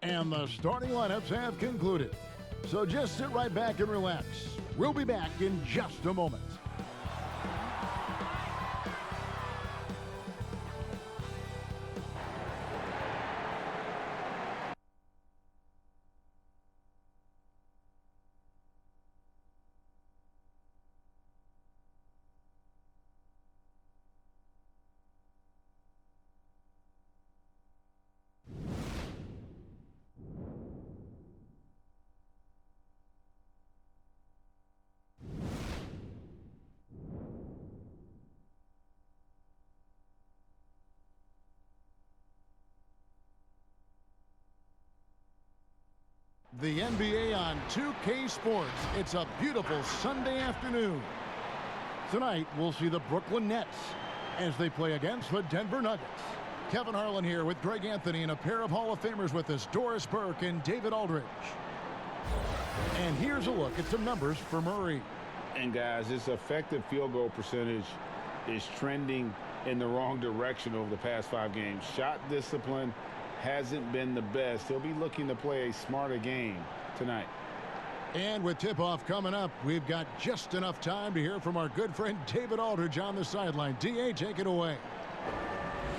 And the starting lineups have concluded. So just sit right back and relax. We'll be back in just a moment. The NBA on 2K Sports. It's a beautiful Sunday afternoon. Tonight, we'll see the Brooklyn Nets as they play against the Denver Nuggets. Kevin Harlan here with Greg Anthony and a pair of Hall of Famers with us, Doris Burke and David Aldridge. And here's a look at some numbers for Murray. And guys, his effective field goal percentage is trending in the wrong direction over the past 5 games. Shot discipline hasn't been the best. He'll be looking to play a smarter game tonight. And with tip-off coming up, we've got just enough time to hear from our good friend David Aldridge on the sideline. D.A., take it away.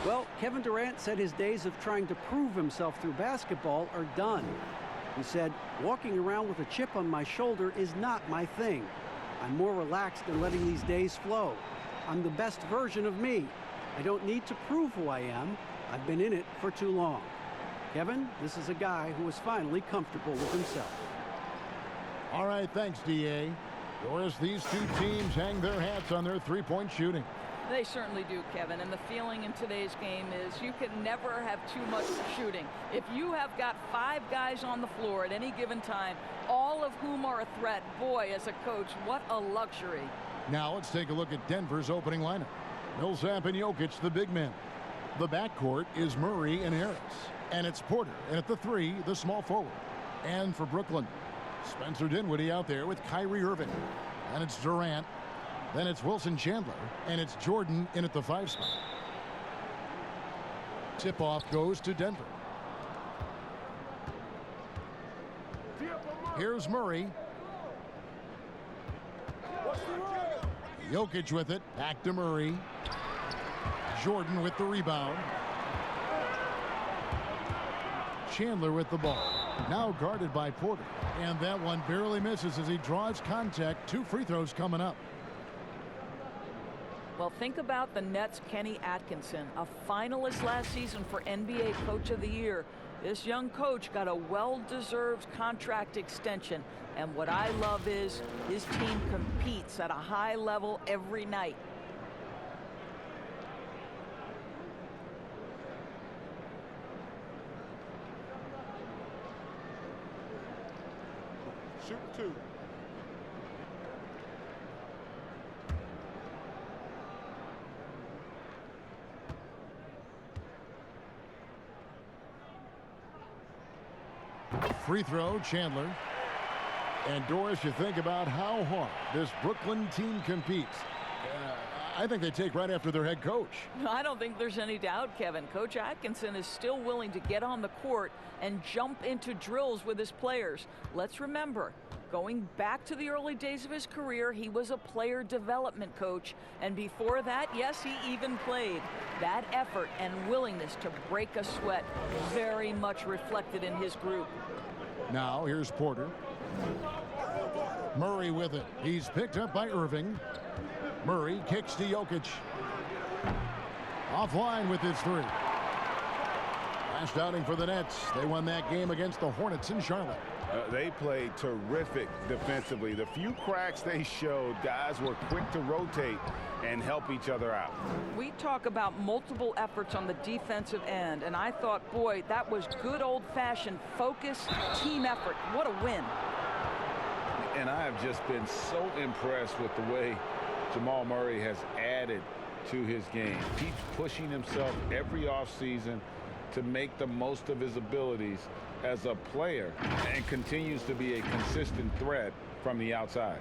Well, Kevin Durant said his days of trying to prove himself through basketball are done. He said, walking around with a chip on my shoulder is not my thing. I'm more relaxed than letting these days flow. I'm the best version of me. I don't need to prove who I am. I've been in it for too long. Kevin, this is a guy who is finally comfortable with himself. All right, thanks, D.A. Doris, these two teams hang their hats on their three-point shooting. They certainly do, Kevin, and the feeling in today's game is you can never have too much shooting. If you have got 5 guys on the floor at any given time, all of whom are a threat, boy, as a coach, what a luxury. Now let's take a look at Denver's opening lineup. Millsap and Jokic, the big men. The backcourt is Murray and Harris. And it's Porter, and at the 3, the small forward. And for Brooklyn, Spencer Dinwiddie out there with Kyrie Irving. And it's Durant. Then it's Wilson Chandler, and it's Jordan in at the 5 spot. Tip-off goes to Denver. Here's Murray. Jokic with it, back to Murray. Jordan with the rebound. Chandler with the ball. Now guarded by Porter. And that one barely misses as he draws contact. 2 free throws coming up. Well, think about the Nets' Kenny Atkinson, a finalist last season for NBA Coach of the Year. This young coach got a well-deserved contract extension. And what I love is his team competes at a high level every night. Shoot 2. Free throw, Chandler. And Doris, you think about how hard this Brooklyn team competes. I think they take right after their head coach. I don't think there's any doubt, Kevin. Coach Atkinson is still willing to get on the court and jump into drills with his players. Let's remember, going back to the early days of his career, he was a player development coach. And before that, yes, he even played. That effort and willingness to break a sweat very much reflected in his group. Now here's Porter. Murray with it. He's picked up by Irving. Murray kicks to Jokic. Offline with his 3. Last outing for the Nets. They won that game against the Hornets in Charlotte. They played terrific defensively. The few cracks they showed, guys were quick to rotate and help each other out. We talk about multiple efforts on the defensive end, and I thought, boy, that was good old-fashioned focus, team effort. What a win. And I have just been so impressed with the way Jamal Murray has added to his game. Keeps pushing himself every offseason to make the most of his abilities as a player and continues to be a consistent threat from the outside.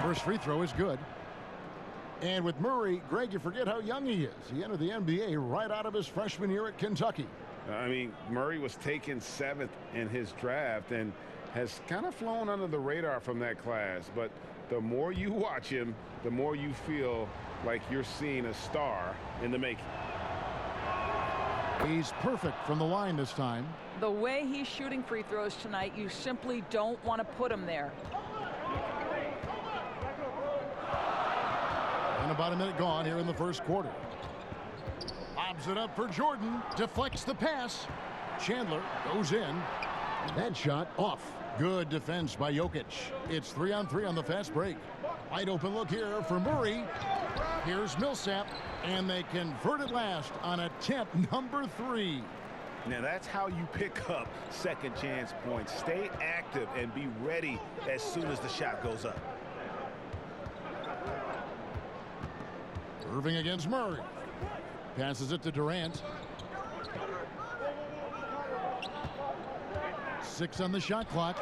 First free throw is good. And with Murray, Greg, you forget how young he is. He entered the NBA right out of his freshman year at Kentucky. I mean, Murray was taken 7th in his draft and has kind of flown under the radar from that class. But the more you watch him, the more you feel like you're seeing a star in the making. He's perfect from the line this time. The way he's shooting free throws tonight, you simply don't want to put him there. And about a minute gone here in the first quarter. Lobs it up for Jordan. Deflects the pass. Chandler goes in. That shot off. Good defense by Jokic. It's 3-on-3 on the fast break. Wide open look here for Murray. Here's Millsap. And they convert it last on attempt number 3. Now that's how you pick up second chance points. Stay active and be ready as soon as the shot goes up. Irving against Murray. Passes it to Durant. 6 on the shot clock.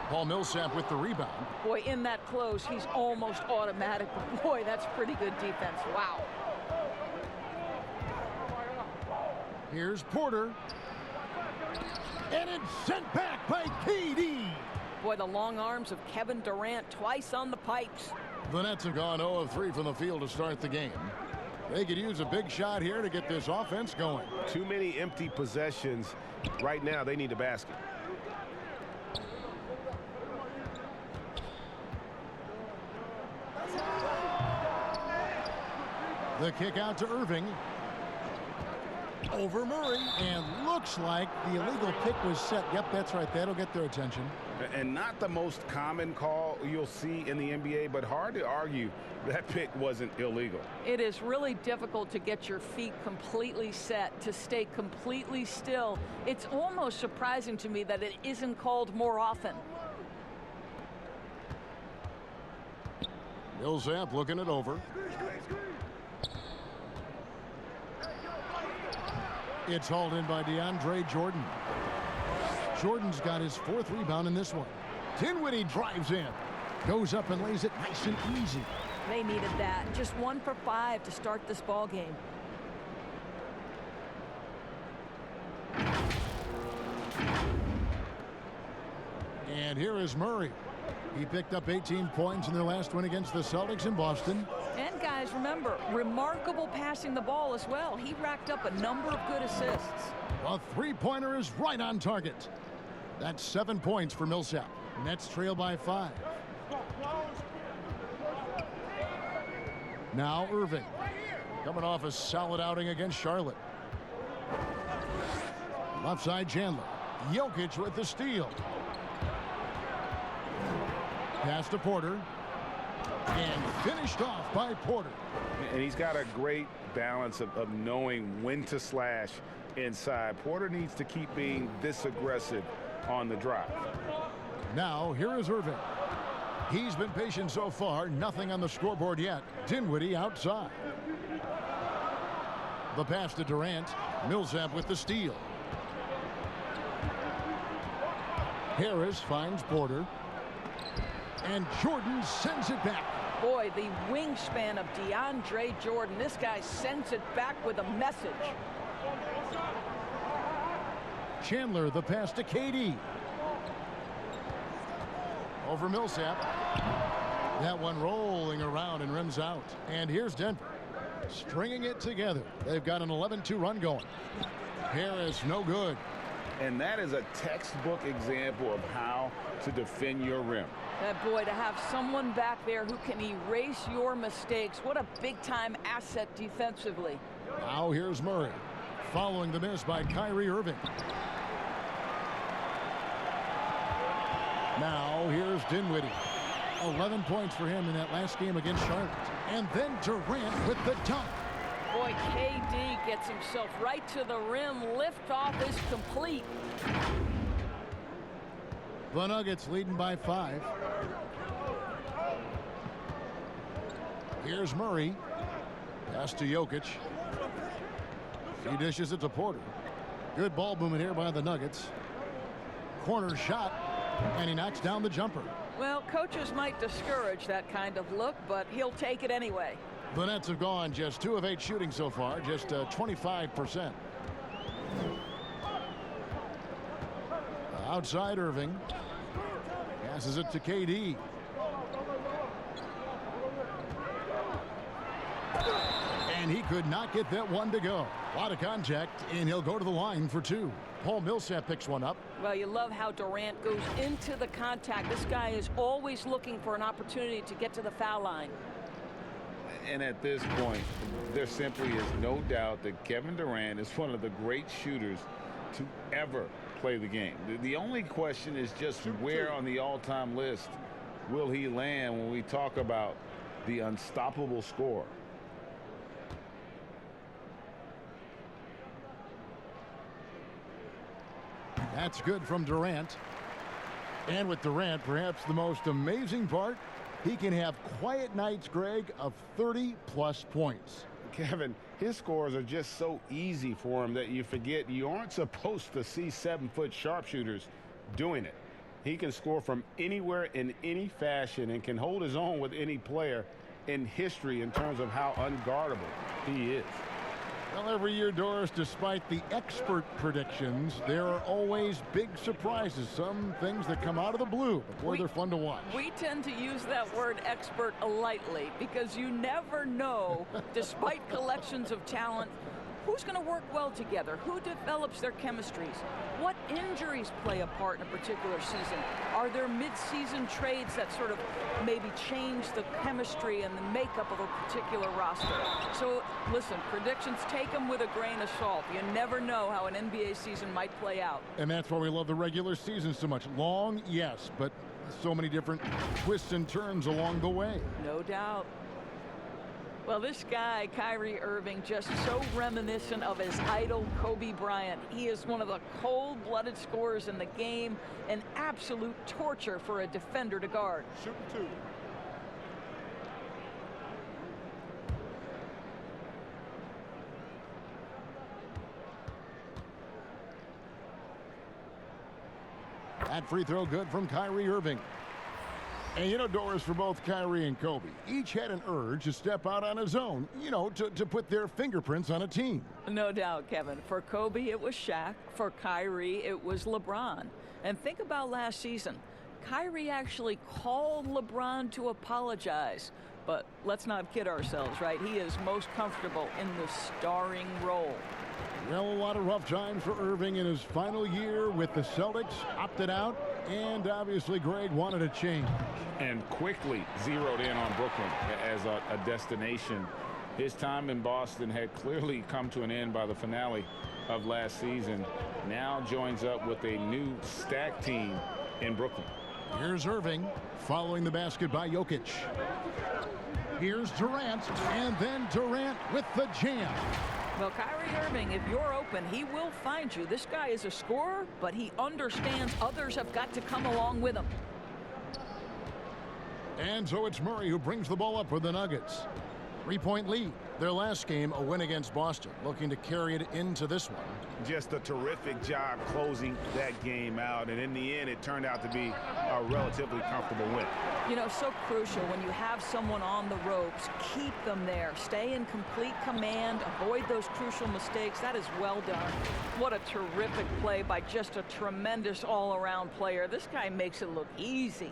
Paul Millsap with the rebound. Boy, in that close, he's almost automatic. But boy, that's pretty good defense. Wow. Here's Porter. And it's sent back by KD. Boy, the long arms of Kevin Durant twice on the pipes. The Nets have gone 0 of 3 from the field to start the game. They could use a big shot here to get this offense going. Too many empty possessions. Right now, they need a basket. The kick out to Irving. Over Murray. And looks like the illegal pick was set. Yep, that's right. That'll get their attention. And not the most common call you'll see in the NBA, but hard to argue that pick wasn't illegal. It is really difficult to get your feet completely set, to stay completely still. It's almost surprising to me that it isn't called more often. Millsap looking it over. It's hauled in by DeAndre Jordan. Jordan's got his 4th rebound in this one. Dinwiddie drives in. Goes up and lays it nice and easy. They needed that. Just 1 for 5 to start this ball game. And here is Murray. He picked up 18 points in their last win against the Celtics in Boston. And guys, remember, remarkable passing the ball as well. He racked up a number of good assists. A 3-pointer is right on target. That's 7 points for Millsap. Nets trail by 5. Now Irving. Coming off a solid outing against Charlotte. Left side Chandler. Jokic with the steal. Pass to Porter. And finished off by Porter. And he's got a great balance of knowing when to slash inside. Porter needs to keep being this aggressive on the drive. Now here is Irving. He's been patient so far. Nothing on the scoreboard yet. Dinwiddie outside. The pass to Durant. Millsap with the steal. Harris finds Porter. And Jordan sends it back. Boy, the wingspan of DeAndre Jordan. This guy sends it back with a message. Chandler, the pass to KD. Over Millsap. That one rolling around and rims out. And here's Denver. Stringing it together. They've got an 11-2 run going. Harris, no good. And that is a textbook example of how to defend your rim. That boy, to have someone back there who can erase your mistakes. What a big-time asset defensively. Now here's Murray. Following the miss by Kyrie Irving. Now here's Dinwiddie. 11 points for him in that last game against Charlotte. And then Durant with the dunk. Boy, KD gets himself right to the rim. Liftoff is complete. The Nuggets leading by 5. Here's Murray. Pass to Jokic. He dishes it to Porter. Good ball movement here by the Nuggets. Corner shot. And he knocks down the jumper. Well, coaches might discourage that kind of look, but he'll take it anyway. The Nets have gone just 2 of 8 shooting so far, just 25%. Outside Irving. Passes it to KD. And he could not get that one to go. A lot of contact, and he'll go to the line for 2. Paul Millsap picks one up. Well, you love how Durant goes into the contact. This guy is always looking for an opportunity to get to the foul line. And at this point, there simply is no doubt that Kevin Durant is one of the great shooters to ever play the game. The only question is just where on the all-time list will he land when we talk about the unstoppable scorer. That's good from Durant. And with Durant, perhaps the most amazing part, he can have quiet nights, Greg, of 30-plus points. Kevin, his scores are just so easy for him that you forget you aren't supposed to see 7-foot sharpshooters doing it. He can score from anywhere in any fashion and can hold his own with any player in history in terms of how unguardable he is. Well, every year, Doris, despite the expert predictions, there are always big surprises, some things that come out of the blue. But boy, they're fun to watch. We tend to use that word expert lightly because you never know, despite collections of talent, who's going to work well together, who develops their chemistries, what injuries play a part in a particular season. Are there mid-season trades that sort of maybe change the chemistry and the makeup of a particular roster? So listen, predictions, take them with a grain of salt. You never know how an NBA season might play out. And that's why we love the regular season so much. Long, yes, but so many different twists and turns along the way. No doubt. Well, this guy, Kyrie Irving, just so reminiscent of his idol, Kobe Bryant. He is one of the cold-blooded scorers in the game, an absolute torture for a defender to guard. Shooting 2. That free throw good from Kyrie Irving. And you know, Doris, for both Kyrie and Kobe, each had an urge to step out on his own, you know, to put their fingerprints on a team. No doubt, Kevin. For Kobe, it was Shaq. For Kyrie, it was LeBron. And think about last season. Kyrie actually called LeBron to apologize. But let's not kid ourselves, right? He is most comfortable in the starring role. Well, a lot of rough times for Irving in his final year with the Celtics, opted out, and obviously Greg wanted a change. And quickly zeroed in on Brooklyn as a destination. His time in Boston had clearly come to an end by the finale of last season. Now joins up with a new stacked team in Brooklyn. Here's Irving following the basket by Jokic. Here's Durant, and then Durant with the jam. Well, Kyrie Irving, if you're open, he will find you. This guy is a scorer, but he understands others have got to come along with him. And so it's Murray who brings the ball up for the Nuggets. 3-point lead. Their last game, a win against Boston, looking to carry it into this one. Just a terrific job closing that game out, and in the end, it turned out to be a relatively comfortable win. You know, so crucial when you have someone on the ropes. Keep them there. Stay in complete command. Avoid those crucial mistakes. That is well done. What a terrific play by just a tremendous all-around player. This guy makes it look easy.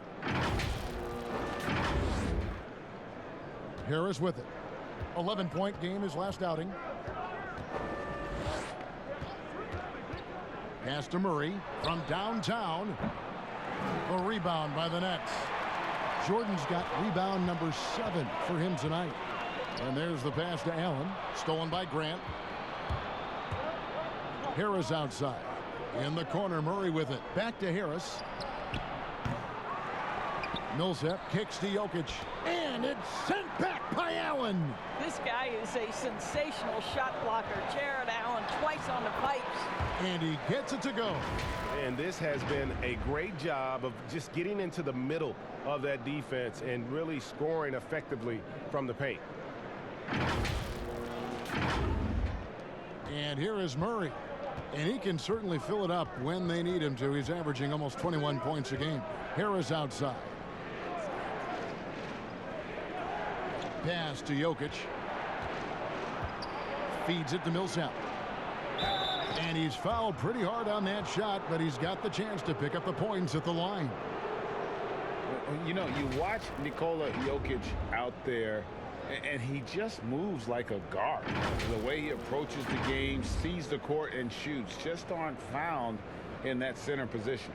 Harris with it. 11-point game his last outing. Pass to Murray from downtown. A rebound by the Nets. Jordan's got rebound number 7 for him tonight. And there's the pass to Allen. Stolen by Grant. Harris outside. In the corner, Murray with it. Back to Harris. Millsap kicks to Jokic. And it's sent back by Allen. This guy is a sensational shot blocker. Jared Allen twice on the pipes. And he gets it to go. And this has been a great job of just getting into the middle of that defense and really scoring effectively from the paint. And here is Murray. And he can certainly fill it up when they need him to. He's averaging almost 21 points a game. Harris outside. Pass to Jokic. Feeds it to Millsap. And he's fouled pretty hard on that shot, but he's got the chance to pick up the points at the line. You know, you watch Nikola Jokic out there, and he just moves like a guard. The way he approaches the game, sees the court, and shoots just aren't found in that center position.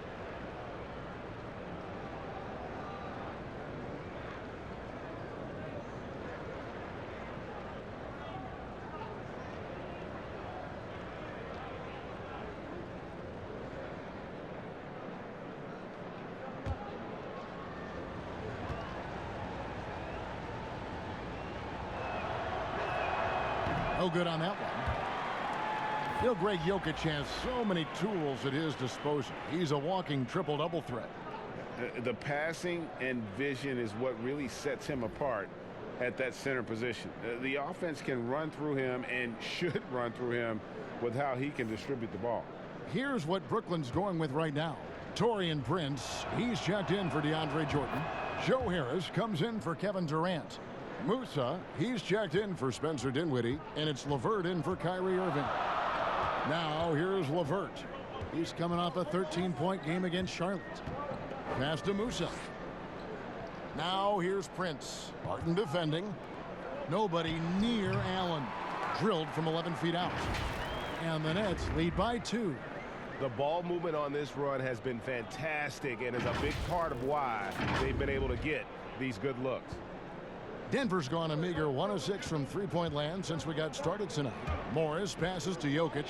No good on that one. You know, Greg Jokic has so many tools at his disposal. He's a walking triple-double threat. The passing and vision is what really sets him apart at that center position. The offense can run through him and should run through him with how he can distribute the ball. Here's what Brooklyn's going with right now. Taurean Prince, he's checked in for DeAndre Jordan. Joe Harris comes in for Kevin Durant. Musa, he's checked in for Spencer Dinwiddie, and it's LeVert in for Kyrie Irving. Now, here's LeVert. He's coming off a 13-point game against Charlotte. Pass to Musa. Now, here's Prince. Barton defending. Nobody near Allen. Drilled from 11 feet out. And the Nets lead by 2. The ball movement on this run has been fantastic and is a big part of why they've been able to get these good looks. Denver's gone a meager 1 of 6 from three-point land since we got started tonight. Morris passes to Jokic.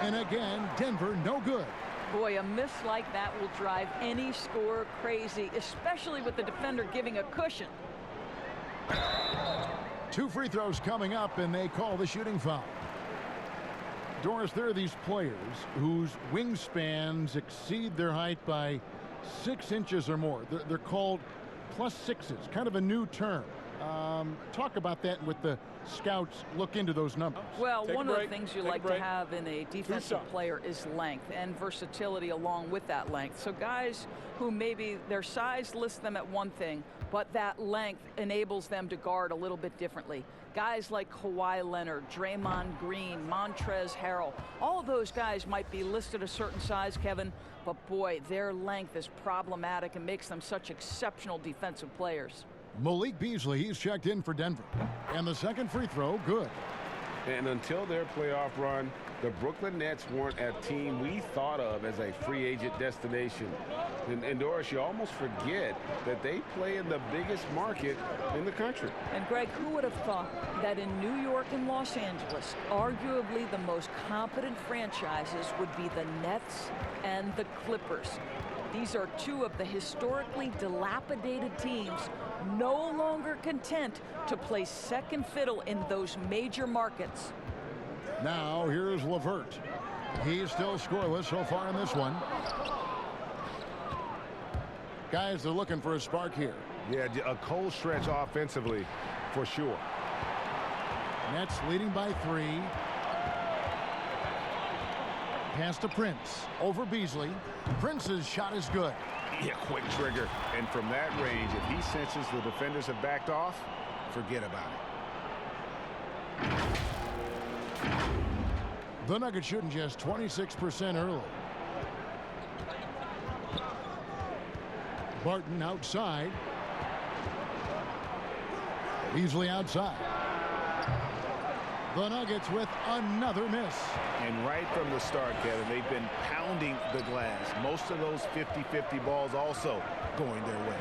And again, Denver no good. Boy, a miss like that will drive any scorer crazy, especially with the defender giving a cushion. 2 free throws coming up, and they call the shooting foul. Doris, there are these players whose wingspans exceed their height by 6 inches or more. They're called +6s, kind of a new term. Talk about that with the scouts look into those numbers. Well, one of the things you like to have in a defensive player is length and versatility along with that length. So guys who maybe their size lists them at one thing, but that length enables them to guard a little bit differently. Guys like Kawhi Leonard, Draymond Green, Montrezl Harrell, all of those guys might be listed a certain size, Kevin, but boy, their length is problematic and makes them such exceptional defensive players. Malik Beasley, he's checked in for Denver. And the second free throw, good. And until their playoff run, the Brooklyn Nets weren't a team we thought of as a free agent destination. And Doris, you almost forget that they play in the biggest market in the country. And Greg, who would have thought that in New York and Los Angeles, arguably the most competent franchises would be the Nets and the Clippers? These are 2 of the historically dilapidated teams no longer content to play second fiddle in those major markets. Now here's LeVert. He's still scoreless so far in this one. Guys, they're looking for a spark here. Yeah, a cold stretch offensively for sure. Nets leading by 3. Pass to Prince. Over Beasley. Prince's shot is good. Yeah, quick trigger. And from that range, if he senses the defenders have backed off, forget about it. The Nuggets shooting just 26% early. Barton outside. Beasley outside. The Nuggets with another miss. And right from the start, Kevin, they've been pounding the glass. Most of those 50-50 balls also going their way.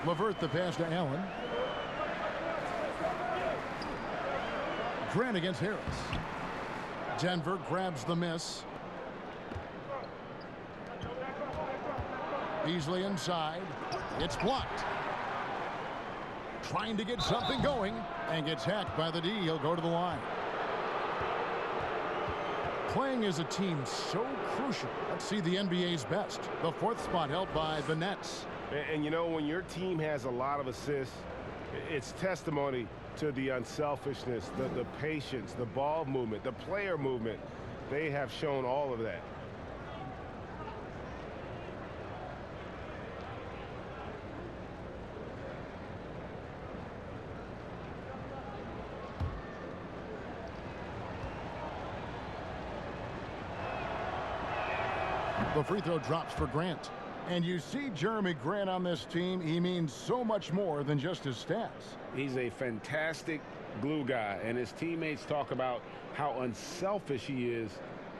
LeVert the pass to Allen. Grant against Harris. Denver grabs the miss. Beasley inside. It's blocked. Trying to get something going and gets hacked by the D. He'll go to the line. Playing as a team so crucial. Let's see the NBA's best. The 4th spot held by the Nets. And you know, when your team has a lot of assists, it's testimony to the unselfishness, the patience, the ball movement, the player movement. They have shown all of that. The free throw drops for Grant. And you see Jeremy Grant on this team. He means so much more than just his stats. He's a fantastic glue guy, and his teammates talk about how unselfish he is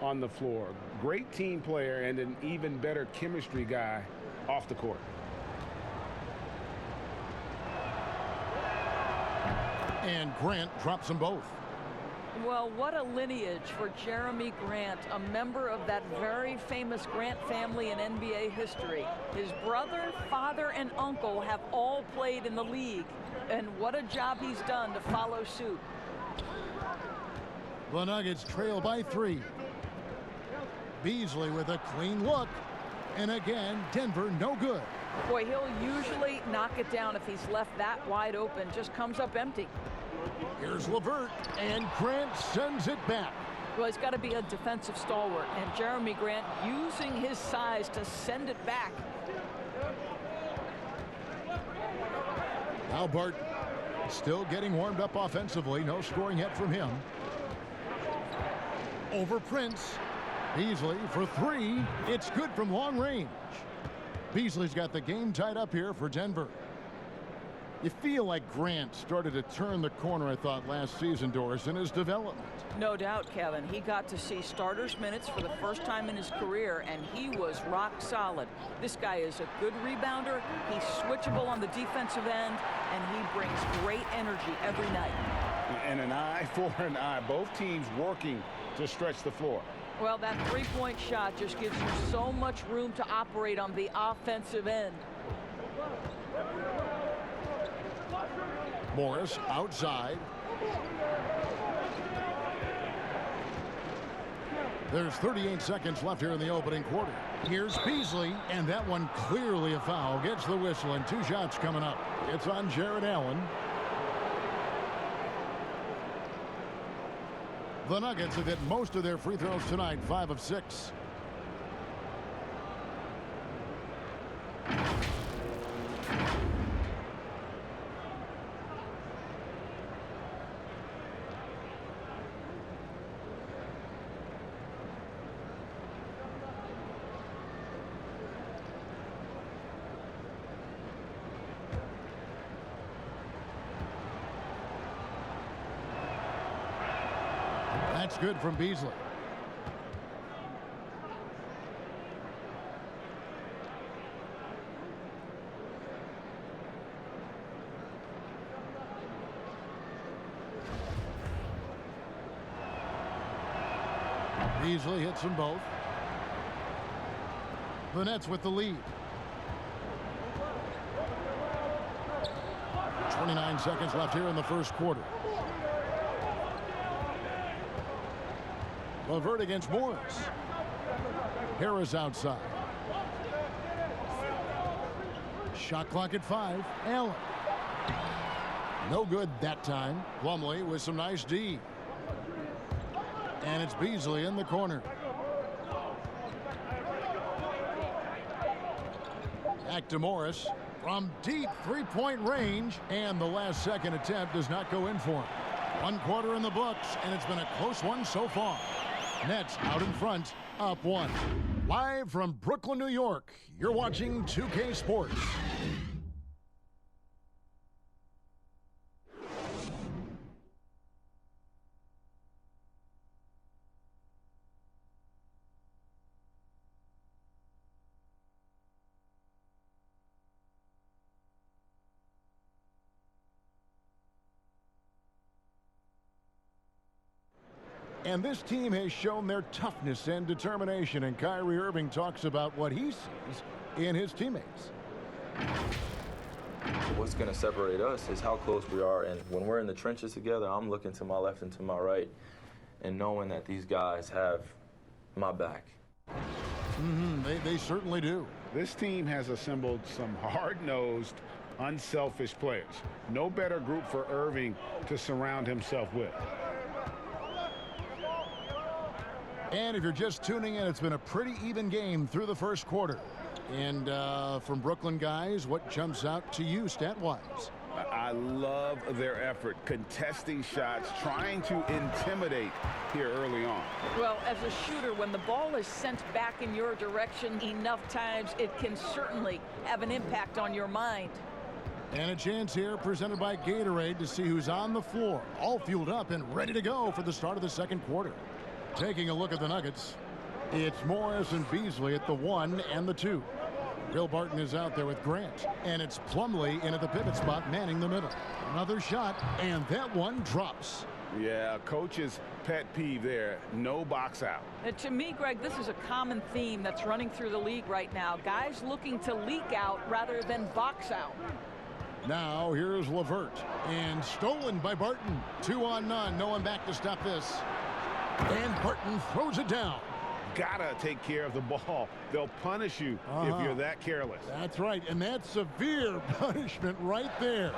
on the floor. Great team player and an even better chemistry guy off the court. And Grant drops them both. Well, what a lineage for Jeremy Grant, a member of that very famous Grant family in NBA history. His brother, father, and uncle have all played in the league. And what a job he's done to follow suit. The Nuggets trail by 3. Beasley with a clean look. And again, Denver no good. Boy, he'll usually knock it down if he's left that wide open. Just comes up empty. Here's LeVert, and Grant sends it back. Well, he's got to be a defensive stalwart, and Jeremy Grant using his size to send it back. Albert still getting warmed up offensively. No scoring yet from him. Over Prince. Beasley for 3. It's good from long range. Beasley's got the game tied up here for Denver. You feel like Grant started to turn the corner, I thought, last season, Doris, in his development. No doubt, Kevin. He got to see starters minutes for the first time in his career, and he was rock solid. This guy is a good rebounder. He's switchable on the defensive end, and he brings great energy every night. And an eye for an eye. Both teams working to stretch the floor. Well, that three-point shot just gives you so much room to operate on the offensive end. Morris outside. There's 38 seconds left here in the opening quarter. Here's Beasley, and that one clearly a foul. Gets the whistle, and 2 shots coming up. It's on Jared Allen. The Nuggets have hit most of their free throws tonight, 5 of 6. That's good from Beasley. Beasley hits them both. The Nets with the lead. 29 seconds left here in the first quarter. LeVert against Morris. Harris outside. Shot clock at 5. Allen. No good that time. Plumlee with some nice D. And it's Beasley in the corner. Back to Morris from deep three-point range. And the last second attempt does not go in for him. 1 quarter in the books, and it's been a close one so far. Nets out in front, up 1. Live from Brooklyn, New York, you're watching 2K Sports. And this team has shown their toughness and determination, and Kyrie Irving talks about what he sees in his teammates. What's going to separate us is how close we are, and when we're in the trenches together, I'm looking to my left and to my right and knowing that these guys have my back. They certainly do. This team has assembled some hard-nosed, unselfish players. No better group for Irving to surround himself with. And if you're just tuning in, it's been a pretty even game through the first quarter. And from Brooklyn guys, what jumps out to you stat-wise? I love their effort, contesting shots, trying to intimidate here early on. Well, as a shooter, when the ball is sent back in your direction enough times, it can certainly have an impact on your mind. And a chance here presented by Gatorade to see who's on the floor, all fueled up and ready to go for the start of the second quarter. Taking a look at the Nuggets, it's Morris and Beasley at the 1 and the 2. Will Barton is out there with Grant, and it's Plumlee in at the pivot spot, manning the middle. Another shot, and that one drops. Yeah, coach's pet peeve there, no box out. To me, Greg, this is a common theme that's running through the league right now. Guys looking to leak out rather than box out. Now here's LeVert, and stolen by Barton. 2 on none, no one back to stop this. And Barton throws it down. Gotta take care of the ball. They'll punish you if you're that careless. That's right, and that's severe punishment right there.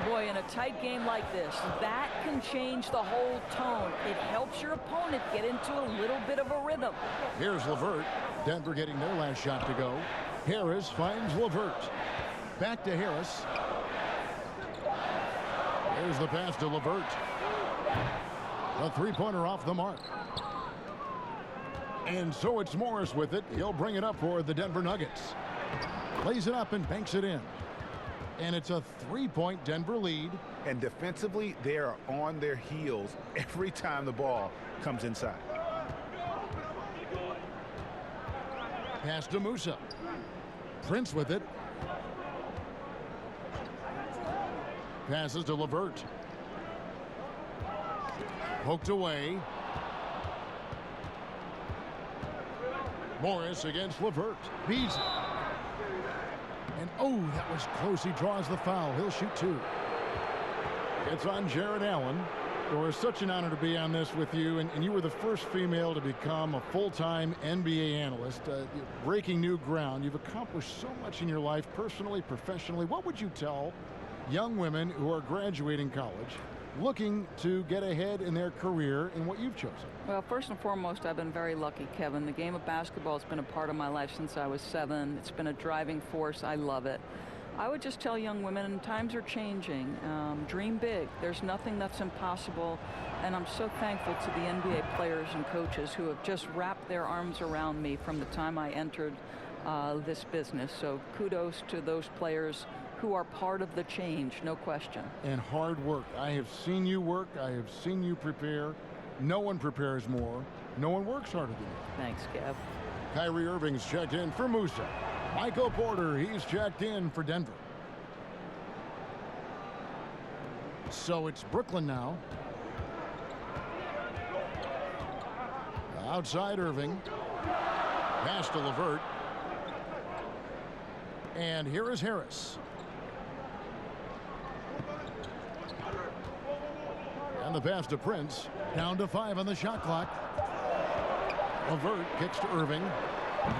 Boy, in a tight game like this, that can change the whole tone. It helps your opponent get into a little bit of a rhythm. Here's LeVert. Denver getting their last shot to go. Harris finds LeVert. Back to Harris. There's the pass to LeVert. A three-pointer off the mark. And so it's Morris with it. He'll bring it up for the Denver Nuggets. Lays it up and banks it in. And it's a 3-point Denver lead. And defensively, they are on their heels every time the ball comes inside. Pass to Musa. Prince with it. Passes to LeVert. Poked away. Morris against LeVert. Beats it. And oh, that was close. He draws the foul. He'll shoot 2. It's on Jared Allen. It was such an honor to be on this with you. And you were the first female to become a full-time NBA analyst. Breaking new ground. You've accomplished so much in your life, personally, professionally. What would you tell young women who are graduating college, looking to get ahead in their career in what you've chosen? Well, first and foremost, I've been very lucky, Kevin. The game of basketball has been a part of my life since I was 7. It's been a driving force. I love it. I would just tell young women, times are changing. Dream big. There's nothing that's impossible. And I'm so thankful to the NBA players and coaches who have just wrapped their arms around me from the time I entered this business. So kudos to those players who are part of the change, no question. And hard work. I have seen you work. I have seen you prepare. No one prepares more. No one works harder than you. Thanks, Kev. Kyrie Irving's checked in for Musa. Michael Porter, he's checked in for Denver. So it's Brooklyn now. Outside Irving. Pass to LeVert. And here is Harris. And the pass to Prince. Down to 5 on the shot clock. LeVert kicks to Irving.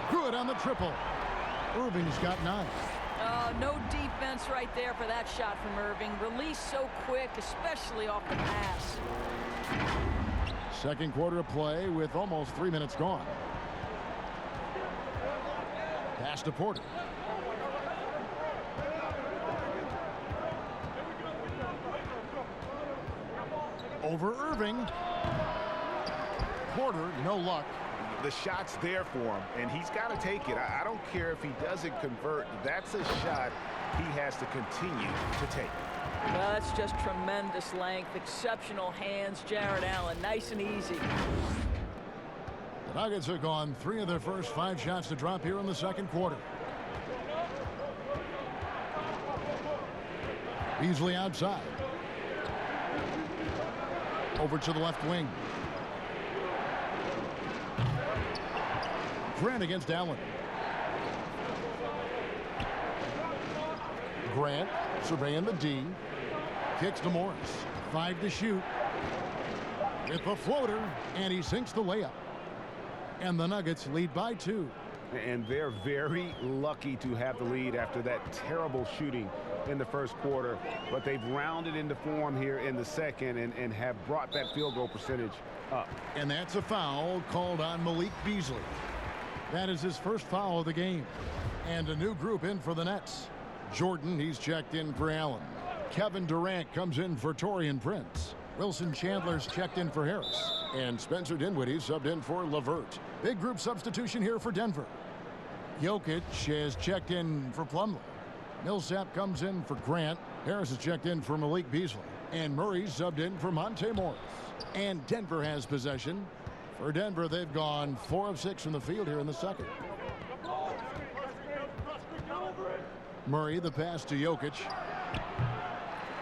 Good on the triple. Irving's got 9. No defense right there for that shot from Irving. Release so quick, especially off the pass. Second quarter of play with almost 3 minutes gone. Pass to Porter. Over Irving. Porter, no luck. The shot's there for him, and he's got to take it. I don't care if he doesn't convert. That's a shot he has to continue to take. Well, that's just tremendous length, exceptional hands, Jared Allen. Nice and easy. The Nuggets have gone 3 of their first 5 shots to drop here in the second quarter. Beasley outside. Over to the left wing. Grant against Allen. Grant surveying the D. Kicks to Morris. 5 to shoot. With the floater, and he sinks the layup. And the Nuggets lead by 2. And they're very lucky to have the lead after that terrible shooting in the first quarter. But they've rounded into form here in the second and have brought that field goal percentage up. And that's a foul called on Malik Beasley. That is his first foul of the game. And a new group in for the Nets. Jordan, he's checked in for Allen. Kevin Durant comes in for Taurean Prince. Wilson Chandler's checked in for Harris. And Spencer Dinwiddie subbed in for LeVert. Big group substitution here for Denver. Jokic has checked in for Plumlee. Millsap comes in for Grant. Harris has checked in for Malik Beasley. And Murray subbed in for Monte Morris. And Denver has possession. For Denver, they've gone 4 of 6 from the field here in the second. Murray, the pass to Jokic.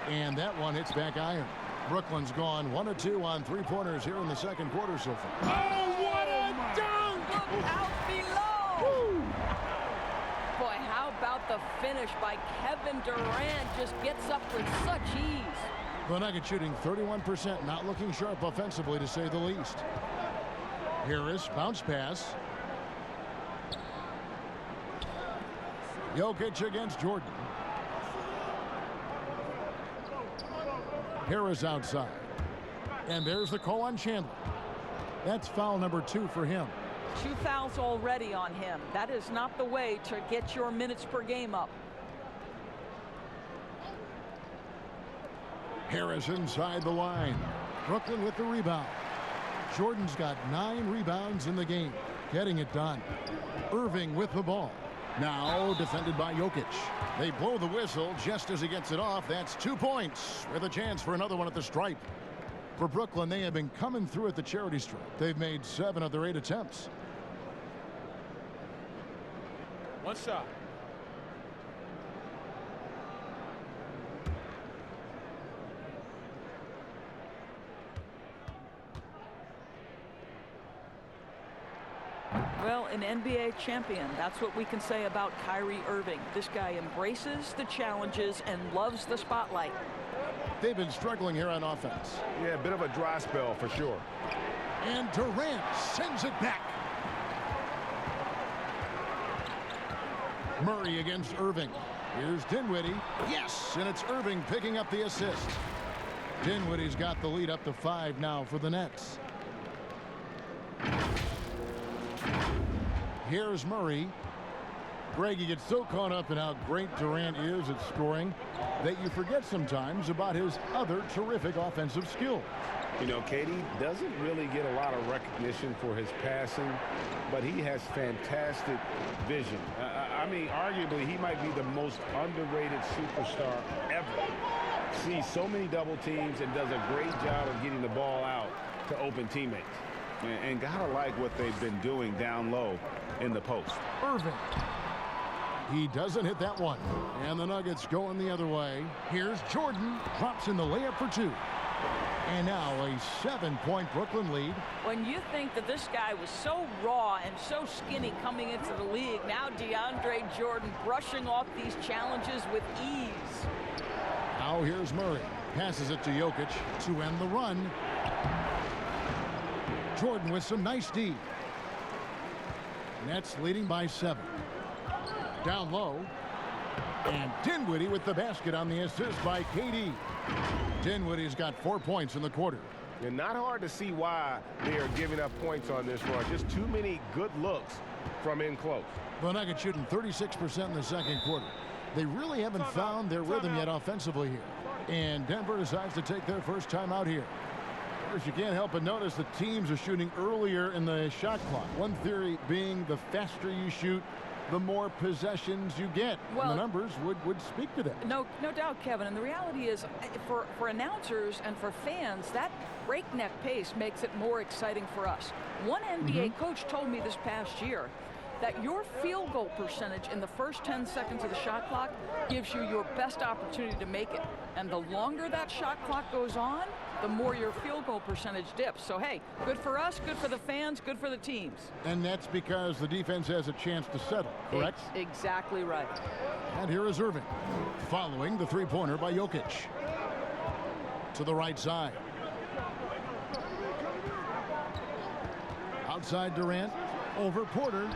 And that one hits back iron. Brooklyn's gone 1 of 2 on 3-pointers here in the second quarter so far. Oh, what a dunk! Look out below! Woo. Boy, how about the finish by Kevin Durant? Just gets up with such ease. The Nuggets shooting 31%, not looking sharp offensively to say the least. Harris, bounce pass. Jokic against Jordan. Harris outside. And there's the call on Chandler. That's foul number 2 for him. 2 fouls already on him. That is not the way to get your minutes per game up. Harris inside the line. Brooklyn with the rebound. Jordan's got 9 rebounds in the game, getting it done. Irving with the ball. Now defended by Jokic. They blow the whistle just as he gets it off. That's 2 points with a chance for another one at the stripe. For Brooklyn, they have been coming through at the charity stripe. They've made 7 of their 8 attempts. One shot. Well, an NBA champion. That's what we can say about Kyrie Irving. This guy embraces the challenges and loves the spotlight. They've been struggling here on offense. Yeah, a bit of a dry spell for sure. And Durant sends it back. Murray against Irving. Here's Dinwiddie. Yes, and it's Irving picking up the assist. Dinwiddie's got the lead up to 5 now for the Nets. Here's Murray. Greg, you get so caught up in how great Durant is at scoring that you forget sometimes about his other terrific offensive skill. You know, Katie doesn't really get a lot of recognition for his passing, but he has fantastic vision. I mean, arguably, he might be the most underrated superstar ever. Sees so many double teams and does a great job of getting the ball out to open teammates. And gotta like what they've been doing down low in the post. Irving. He doesn't hit that one. And the Nuggets going the other way. Here's Jordan. Drops in the layup for 2. And now a 7-point Brooklyn lead. When you think that this guy was so raw and so skinny coming into the league, now DeAndre Jordan brushing off these challenges with ease. Now here's Murray. Passes it to Jokic to end the run. Jordan with some nice D. Nets leading by 7. Down low. And Dinwiddie with the basket on the assist by KD. Dinwiddie's got 4 points in the quarter. And not hard to see why they are giving up points on this run. Just too many good looks from in close. The Nuggets shooting 36% in the second quarter. They really haven't found their rhythm yet offensively here. And Denver decides to take their first time out here. First, you can't help but notice the teams are shooting earlier in the shot clock. One theory being the faster you shoot, the more possessions you get. Well, and the numbers would speak to that. No doubt, Kevin. And the reality is, for announcers and for fans, that breakneck pace makes it more exciting for us. One NBA coach told me this past year that your field goal percentage in the first 10 seconds of the shot clock gives you your best opportunity to make it. And the longer that shot clock goes on, the more your field goal percentage dips. So, hey, good for us, good for the fans, good for the teams. And that's because the defense has a chance to settle, correct? Exactly right. And here is Irving, following the three-pointer by Jokic. To the right side. Outside Durant, over Porter.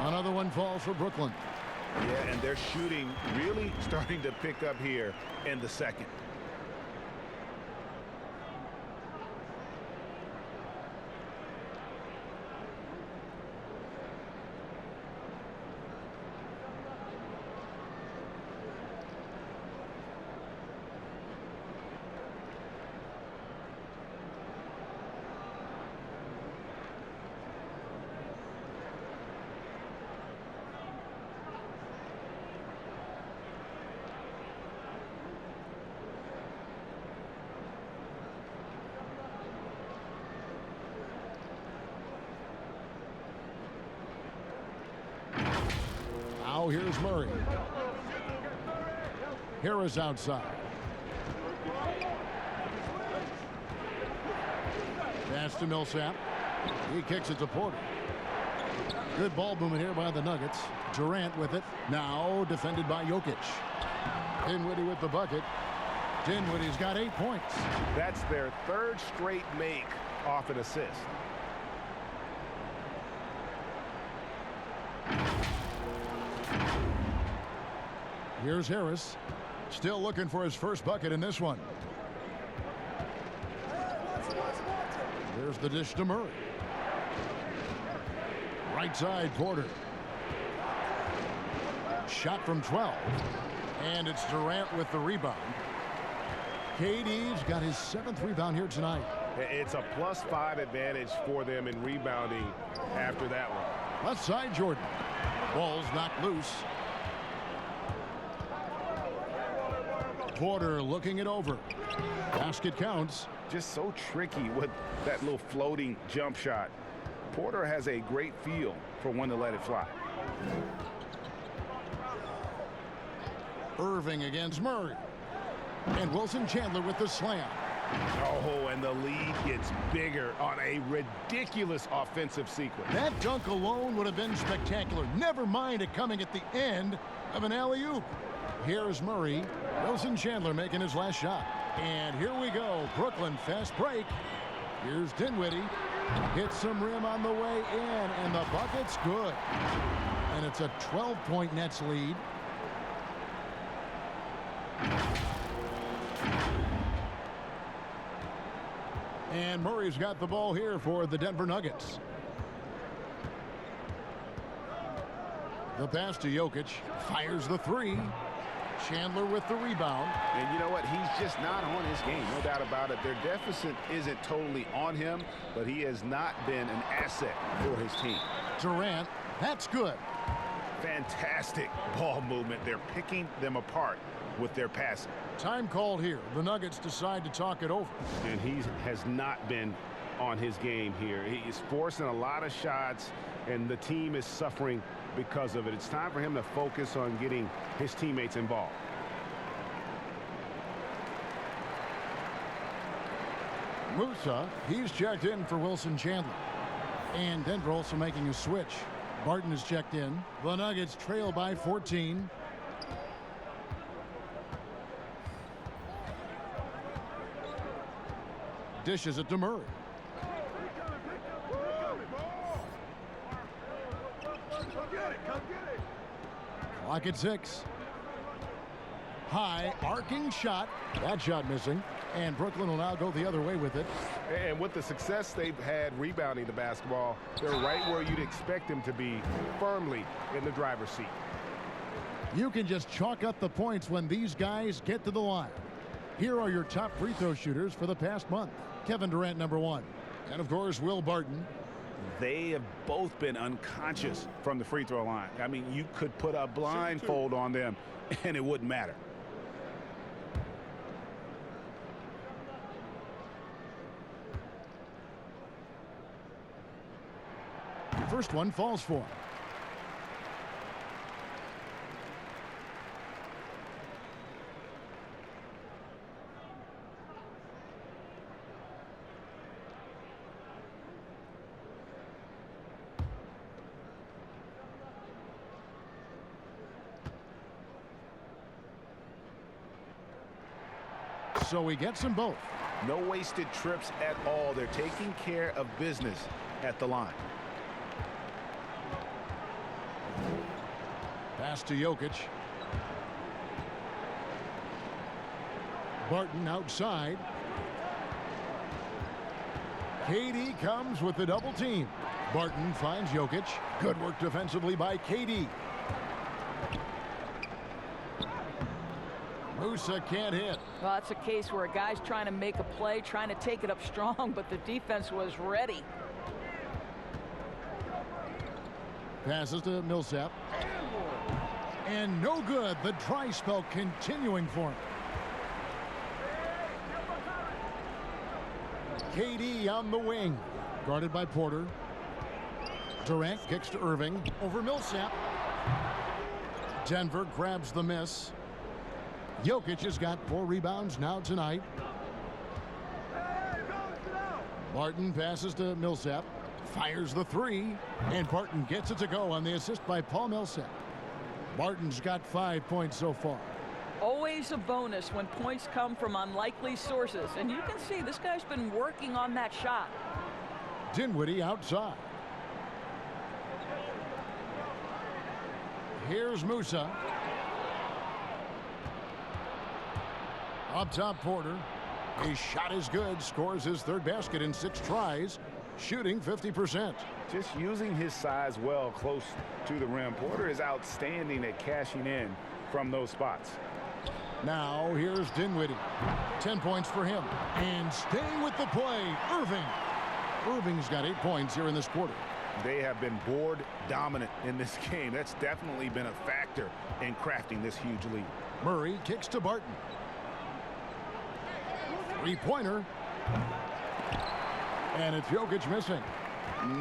Another one falls for Brooklyn. Yeah, and their shooting really starting to pick up here in the second. Now here's Murray. Harris outside. Pass to Millsap. He kicks it to Porter. Good ball movement here by the Nuggets. Durant with it. Now defended by Jokic. Dinwiddie with the bucket. Dinwiddie's got 8 points. That's their third straight make off an assist. Here's Harris. Still looking for his first bucket in this one. There's the dish to Murray. Right side, Porter. Shot from 12. And it's Durant with the rebound. KD's got his 7th rebound here tonight. It's a +5 advantage for them in rebounding after that one. Left side, Jordan. Ball's knocked loose. Porter looking it over. Basket counts. Just so tricky with that little floating jump shot. Porter has a great feel for when to let it fly. Irving against Murray. And Wilson Chandler with the slam. Oh, and the lead gets bigger on a ridiculous offensive sequence. That dunk alone would have been spectacular. Never mind it coming at the end of an alley-oop. Here's Murray. Wilson Chandler making his last shot. And here we go. Brooklyn fast break. Here's Dinwiddie. Hits some rim on the way in, and the bucket's good. And it's a 12-point Nets lead. And Murray's got the ball here for the Denver Nuggets. The pass to Jokic. Fires the three. Chandler with the rebound. And you know what? He's just not on his game. No doubt about it. Their deficit isn't totally on him, but he has not been an asset for his team. Durant. That's good. Fantastic ball movement. They're picking them apart with their passing. Time called here. The Nuggets decide to talk it over. And he has not been on his game here. He's forcing a lot of shots, and the team is suffering because of it. It's time for him to focus on getting his teammates involved. Musa, he's checked in for Wilson Chandler. And Denver also making a switch. Barton is checked in. The Nuggets trail by 14. Dishes it to Murray. Clock at 6. High arcing shot. That shot missing. And Brooklyn will now go the other way with it. And with the success they've had rebounding the basketball, they're right where you'd expect them to be, firmly in the driver's seat. You can just chalk up the points when these guys get to the line. Here are your top free throw shooters for the past month. Kevin Durant, #1. And, of course, Will Barton. They have both been unconscious from the free throw line. I mean, you could put a blindfold on them, and it wouldn't matter. First one falls for him. So he gets them both. No wasted trips at all. They're taking care of business at the line. Pass to Jokic. Barton outside. KD comes with the double team. Barton finds Jokic. Good work defensively by KD. Musa can't hit. Well, that's a case where a guy's trying to make a play, trying to take it up strong, but the defense was ready. Passes to Millsap. And no good. The dry spell continuing for him. KD on the wing. Guarded by Porter. Durant kicks to Irving. Over Millsap. Denver grabs the miss. Jokic has got 4 rebounds now tonight. Barton passes to Millsap. Fires the 3. And Barton gets it to go on the assist by Paul Millsap. Barton's got 5 points so far. Always a bonus when points come from unlikely sources. And you can see this guy's been working on that shot. Dinwiddie outside. Here's Musa. Up top, Porter. His shot is good. Scores his 3rd basket in 6 tries. Shooting 50%. Just using his size well close to the rim. Porter is outstanding at cashing in from those spots. Now here's Dinwiddie. 10 points for him. And staying with the play, Irving. Irving's got 8 points here in this quarter. They have been board dominant in this game. That's definitely been a factor in crafting this huge lead. Murray kicks to Barton. 3-pointer. And it's Jokic missing.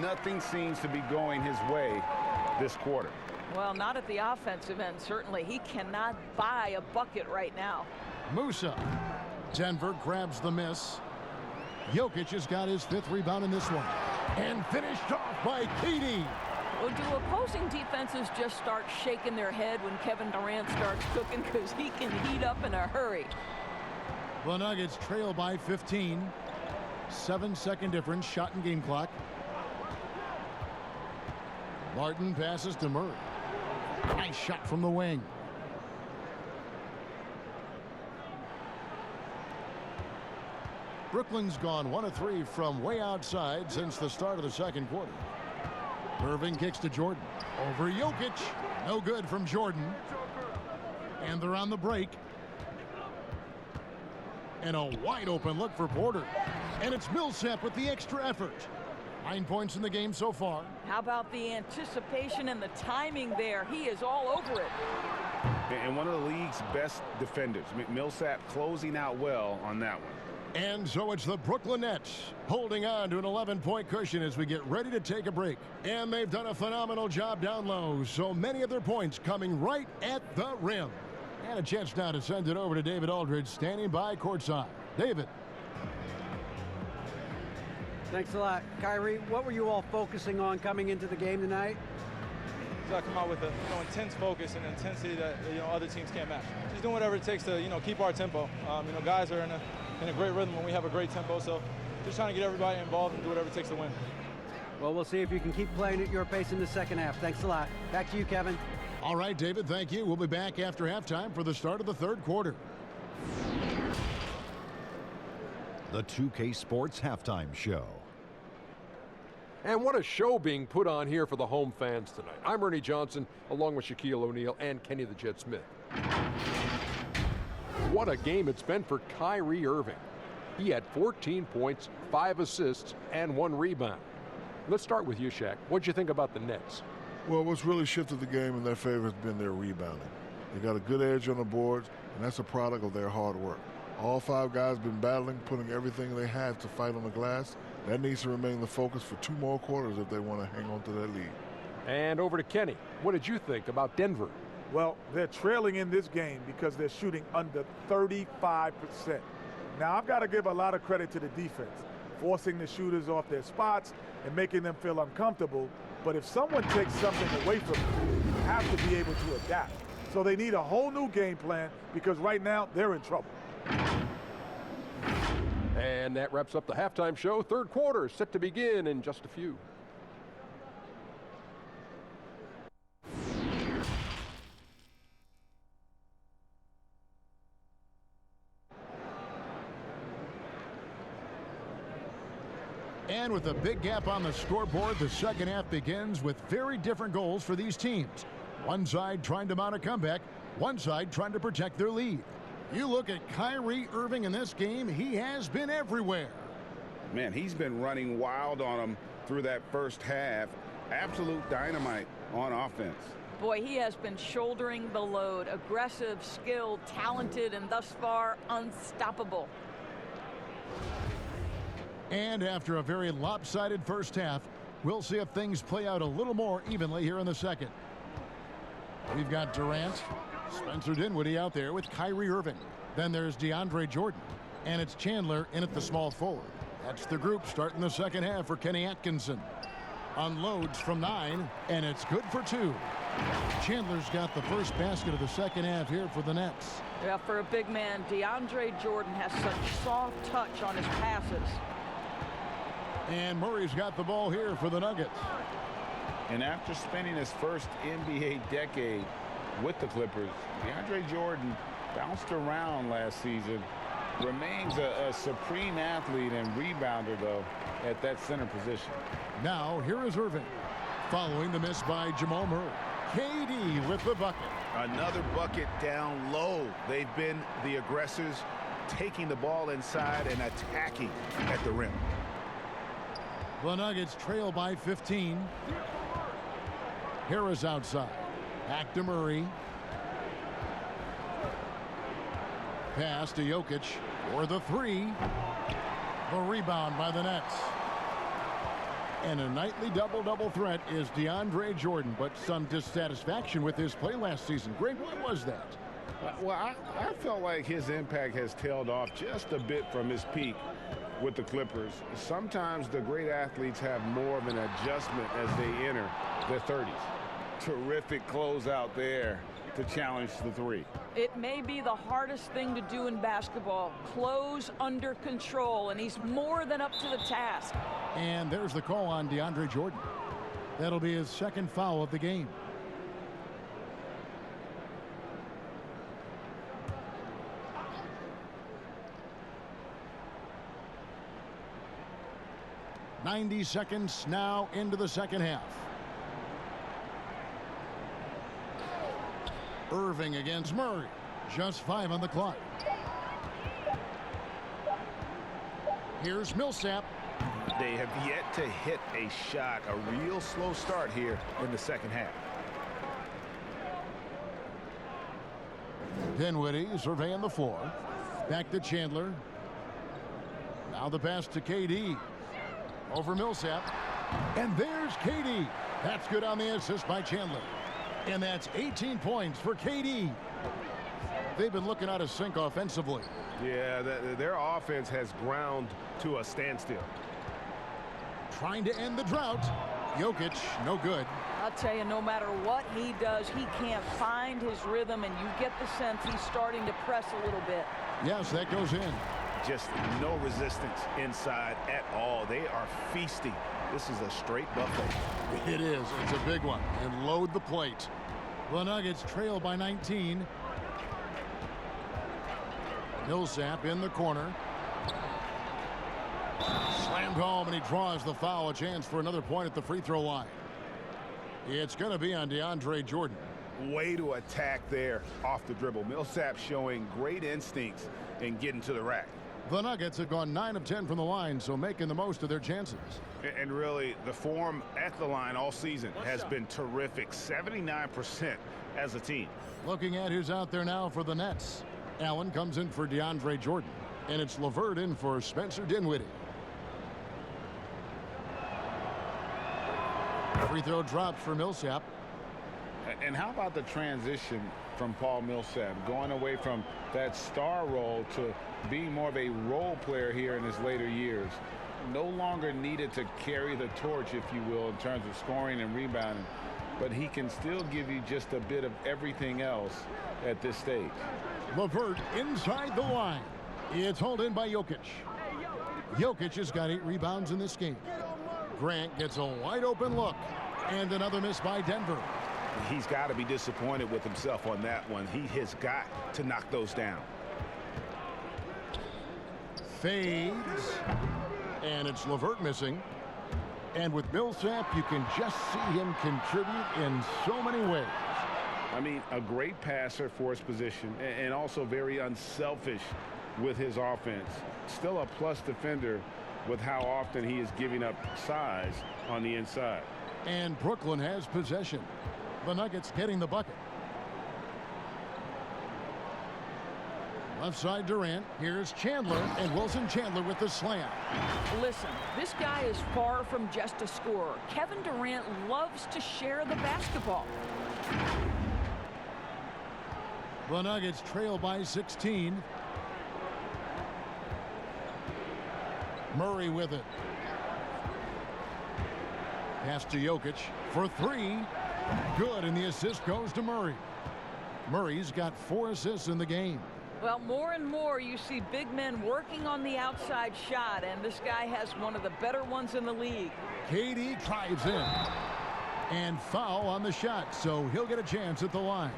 Nothing seems to be going his way this quarter. Well, not at the offensive end, certainly. He cannot buy a bucket right now. Musa. Denver grabs the miss. Jokic has got his 5th rebound in this one. And finished off by KD. Well, do opposing defenses just start shaking their head when Kevin Durant starts cooking? Because he can heat up in a hurry. The Nuggets trail by 15. 7-second difference, shot and game clock. Barton passes to Murray. Nice shot from the wing. Brooklyn's gone 1 of 3 from way outside since the start of the 2nd quarter. Irving kicks to Jordan. Over Jokic. No good from Jordan. And they're on the break. And a wide open look for Porter. And it's Millsap with the extra effort. 9 points in the game so far. How about the anticipation and the timing there? He is all over it. And one of the league's best defenders. Millsap closing out well on that one. And so it's the Brooklyn Nets holding on to an 11-point cushion as we get ready to take a break. And they've done a phenomenal job down low. So many of their points coming right at the rim. And a chance now to send it over to David Aldridge standing by courtside. David. Thanks a lot. Kyrie, what were you all focusing on coming into the game tonight? So I come out with a intense focus and intensity that other teams can't match. Just doing whatever it takes to keep our tempo. Guys are in a great rhythm when we have a great tempo. So just trying to get everybody involved and do whatever it takes to win. Well, we'll see if you can keep playing at your pace in the 2nd half. Thanks a lot. Back to you, Kevin. All right, David, thank you. We'll be back after halftime for the start of the 3rd quarter. The 2K Sports Halftime Show. And what a show being put on here for the home fans tonight. I'm Ernie Johnson, along with Shaquille O'Neal and Kenny the Jet Smith. What a game it's been for Kyrie Irving. He had 14 points, 5 assists, and 1 rebound. Let's start with you, Shaq. What'd you think about the Nets? Well, what's really shifted the game in their favor has been their rebounding. They got a good edge on the boards, and that's a product of their hard work. All 5 guys been battling, putting everything they have to fight on the glass. That needs to remain the focus for 2 more quarters if they want to hang on to that lead. And over to Kenny. What did you think about Denver? Well, they're trailing in this game because they're shooting under 35%. Now, I've got to give a lot of credit to the defense, forcing the shooters off their spots and making them feel uncomfortable. But if someone takes something away from them, you have to be able to adapt. So they need a whole new game plan because right now they're in trouble. And that wraps up the halftime show. 3rd quarter set to begin in just a few. And with a big gap on the scoreboard, the second half begins with very different goals for these teams. One side trying to mount a comeback, one side trying to protect their lead. You look at Kyrie Irving in this game, he has been everywhere. Man, he's been running wild on them through that first half. Absolute dynamite on offense. Boy, he has been shouldering the load. Aggressive, skilled, talented, and thus far unstoppable. And after a very lopsided first half, we'll see if things play out a little more evenly here in the second. We've got Durant, Spencer Dinwiddie out there with Kyrie Irving. Then there's DeAndre Jordan, and it's Chandler in at the small forward. That's the group starting the second half for Kenny Atkinson. Unloads from 9, and it's good for 2. Chandler's got the first basket of the second half here for the Nets. Yeah, for a big man, DeAndre Jordan has such soft touch on his passes. And Murray's got the ball here for the Nuggets. And after spending his first NBA decade with the Clippers, DeAndre Jordan bounced around last season. Remains a supreme athlete and rebounder, though, at that center position. Now, here is Irving, following the miss by Jamal Murray. KD with the bucket. Another bucket down low. They've been the aggressors, taking the ball inside and attacking at the rim. The Nuggets trail by 15. Harris outside. Back to Murray. Pass to Jokic for the 3. The rebound by the Nets. And a nightly double-double threat is DeAndre Jordan, but some dissatisfaction with his play last season. Greg, what was that? Well, I felt like his impact has tailed off just a bit from his peak with the Clippers. Sometimes the great athletes have more of an adjustment as they enter their 30s. Terrific closeout there to challenge the 3. It may be the hardest thing to do in basketball. Close under control, and he's more than up to the task. And there's the call on DeAndre Jordan. That'll be his second foul of the game. "90 seconds now into the second half. Irving against Murray. Just 5 on the clock. Here's Millsap. They have yet to hit a shot. A real slow start here in the second half. Dinwiddie surveying the floor. Back to Chandler. Now the pass to KD. Over Millsap. And there's KD. That's good on the assist by Chandler. And that's 18 points for KD. They've been looking out of sync offensively. Yeah, their offense has ground to a standstill. Trying to end the drought. Jokic, no good. I'll tell you, no matter what he does, he can't find his rhythm, and you get the sense he's starting to press a little bit. Yes, that goes in. Just no resistance inside at all. They are feasting. This is a straight buffet. It is. It's a big one. And load the plate. The Nuggets trail by 19. Millsap in the corner. Slammed home, and he draws the foul. A chance for another point at the free throw line. It's going to be on DeAndre Jordan. Way to attack there off the dribble. Millsap showing great instincts in getting to the rack. The Nuggets have gone 9 of 10 from the line, so making the most of their chances. And really, the form at the line all season has been terrific. 79% as a team. Looking at who's out there now for the Nets. Allen comes in for DeAndre Jordan. And it's LeVert in for Spencer Dinwiddie. Free throw drops for Millsap. And how about the transition from Paul Millsap, going away from that star role to being more of a role player here in his later years? No longer needed to carry the torch, if you will, in terms of scoring and rebounding, but he can still give you just a bit of everything else at this stage. LeVert inside the line. It's hauled in by Jokic. Jokic has got 8 rebounds in this game. Grant gets a wide open look, and another miss by Denver. He's got to be disappointed with himself on that one. He has got to knock those down. Fades. And it's LeVert missing. And with Millsap, you can just see him contribute in so many ways. I mean, a great passer for his position and also very unselfish with his offense. Still a plus defender with how often he is giving up size on the inside. And Brooklyn has possession. The Nuggets getting the bucket. Left side Durant. Here's Chandler, and Wilson Chandler with the slam. Listen, this guy is far from just a scorer. Kevin Durant loves to share the basketball. The Nuggets trail by 16. Murray with it. Pass to Jokic for three. Good, and the assist goes to Murray. Murray's got 4 assists in the game. Well, more and more you see big men working on the outside shot, and this guy has one of the better ones in the league. KD drives in. And foul on the shot, so he'll get a chance at the line.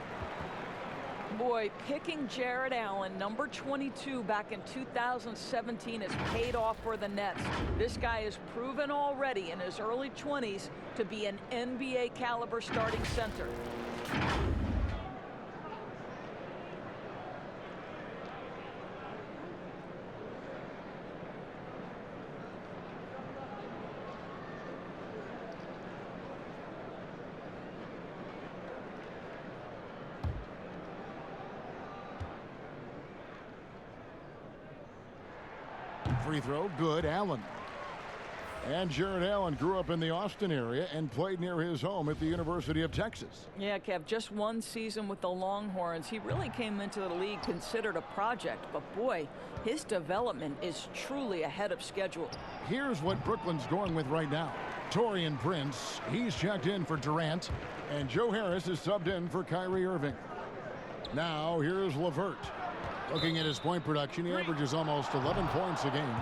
Boy, picking Jared Allen, number 22, back in 2017 has paid off for the Nets. This guy is proven already in his early 20s to be an NBA caliber starting center. Free throw, good. Allen. And Jared Allen grew up in the Austin area and played near his home at the University of Texas. Yeah, Kev, just one season with the Longhorns. He really came into the league considered a project, but boy, his development is truly ahead of schedule. Here's what Brooklyn's going with right now. Taurean Prince, he's checked in for Durant, and Joe Harris is subbed in for Kyrie Irving. Now here's LeVert. Looking at his point production, he averages almost 11 points a game.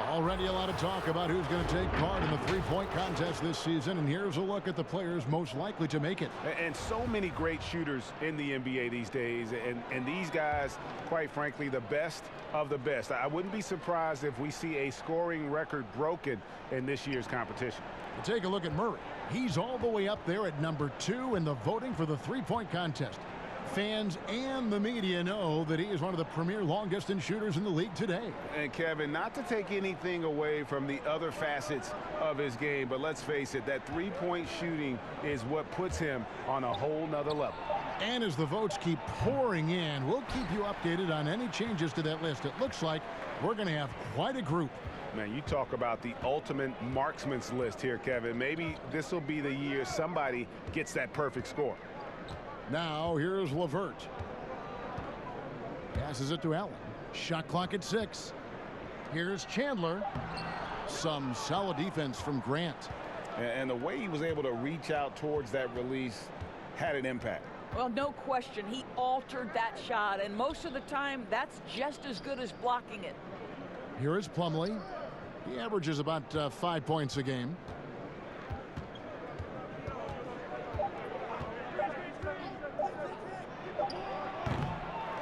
Already a lot of talk about who's going to take part in the three-point contest this season, and here's a look at the players most likely to make it. And so many great shooters in the NBA these days, and these guys, quite frankly, the best of the best. I wouldn't be surprised if we see a scoring record broken in this year's competition. Take a look at Murray. He's all the way up there at number 2 in the voting for the three-point contest. Fans and the media know that he is one of the premier long-distance shooters in the league today. And Kevin, not to take anything away from the other facets of his game, but let's face it, that three-point shooting is what puts him on a whole nother level. And as the votes keep pouring in, we'll keep you updated on any changes to that list. It looks like we're going to have quite a group. Man, you talk about the ultimate marksman's list here, Kevin. Maybe this will be the year somebody gets that perfect score. Now here's LeVert. Passes it to Allen. Shot clock at 6. Here's Chandler. Some solid defense from Grant. And the way he was able to reach out towards that release had an impact. Well, no question. He altered that shot, and most of the time, that's just as good as blocking it. Here is Plumlee. He averages about 5 points a game.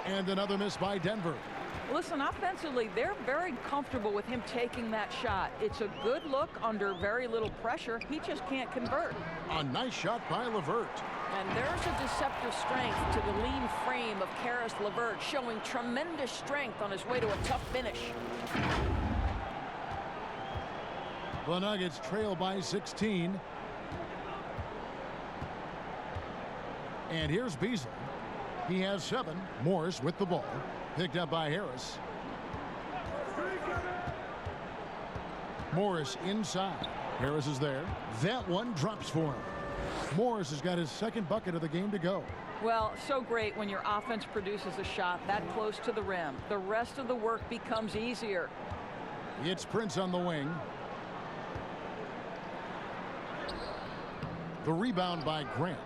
And another miss by Denver. Listen, offensively, they're very comfortable with him taking that shot. It's a good look under very little pressure. He just can't convert. A nice shot by LeVert. And there's a deceptive strength to the lean frame of Karis LeVert, showing tremendous strength on his way to a tough finish. The Nuggets trail by 16. And here's Beasley. He has 7. Morris with the ball. Picked up by Harris. Morris inside. Harris is there. That one drops for him. Morris has got his second bucket of the game to go. Well, so great when your offense produces a shot that close to the rim. The rest of the work becomes easier. It's Prince on the wing. The rebound by Grant.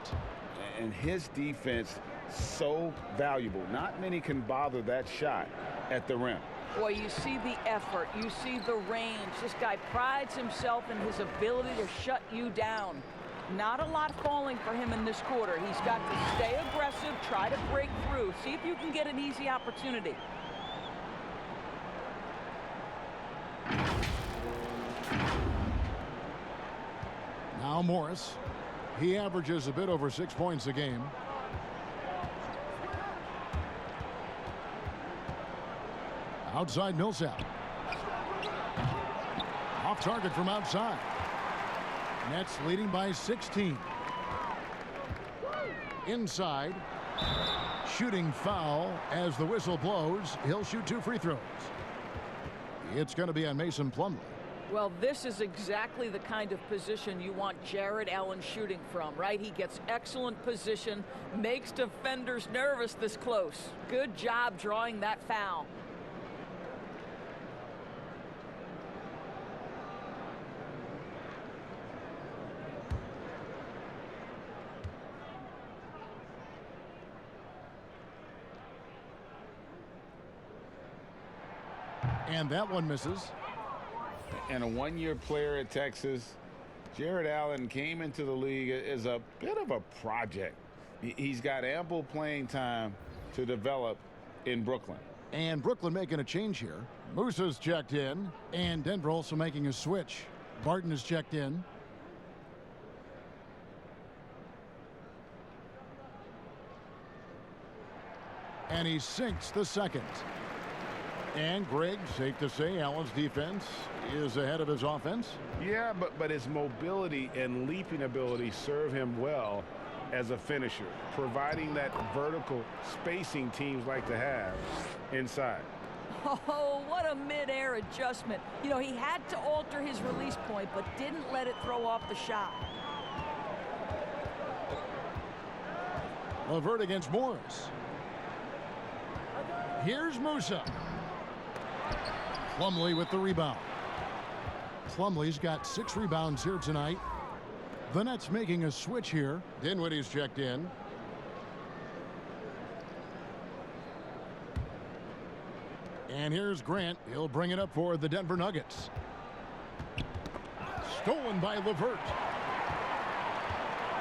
And his defense so valuable. Not many can bother that shot at the rim. Boy, you see the effort. You see the range. This guy prides himself in his ability to shut you down. Not a lot falling for him in this quarter. He's got to stay aggressive, try to break through, see if you can get an easy opportunity. Now Morris. He averages a bit over 6 points a game. Outside Millsap. Off target from outside. Nets leading by 16. Inside. Shooting foul as the whistle blows. He'll shoot 2 free throws. It's going to be on Mason Plumlee. Well, this is exactly the kind of position you want Jared Allen shooting from, right? He gets excellent position, makes defenders nervous this close. Good job drawing that foul. And that one misses. And a one-year player at Texas, Jared Allen came into the league as a bit of a project. He's got ample playing time to develop in Brooklyn. And Brooklyn making a change here. Musa's checked in, and Denver also making a switch. Barton is checked in. And he sinks the second. And Greg, safe to say, Allen's defense is ahead of his offense. Yeah, but his mobility and leaping ability serve him well as a finisher, providing that vertical spacing teams like to have inside. Oh, what a mid-air adjustment. You know, he had to alter his release point, but didn't let it throw off the shot. LeVert against Morris. Here's Musa. Plumlee with the rebound. Plumlee's got 6 rebounds here tonight. The Nets making a switch here. Dinwiddie's checked in. And here's Grant. He'll bring it up for the Denver Nuggets. Stolen by LeVert.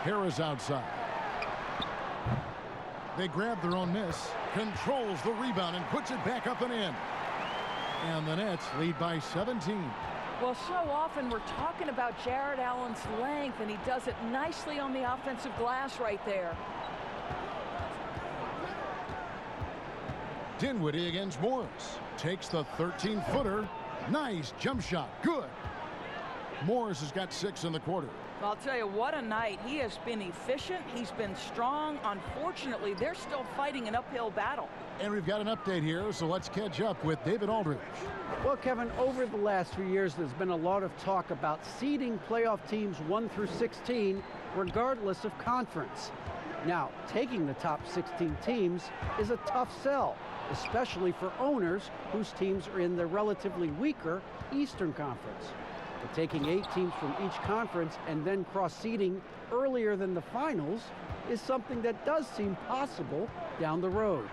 Harris outside. They grab their own miss. Controls the rebound and puts it back up and in. And the Nets lead by 17. Well, so often we're talking about Jared Allen's length, and he does it nicely on the offensive glass right there. Dinwiddie against Morris. Takes the 13-footer. Nice jump shot. Good. Morris has got 6 in the quarter. I'll tell you, what a night. He has been efficient. He's been strong. Unfortunately, they're still fighting an uphill battle. And we've got an update here, so let's catch up with David Aldridge. Well, Kevin, over the last few years, there's been a lot of talk about seeding playoff teams 1 through 16, regardless of conference. Now, taking the top 16 teams is a tough sell, especially for owners whose teams are in the relatively weaker Eastern Conference. But taking 8 teams from each conference and then cross-seeding earlier than the finals is something that does seem possible down the road.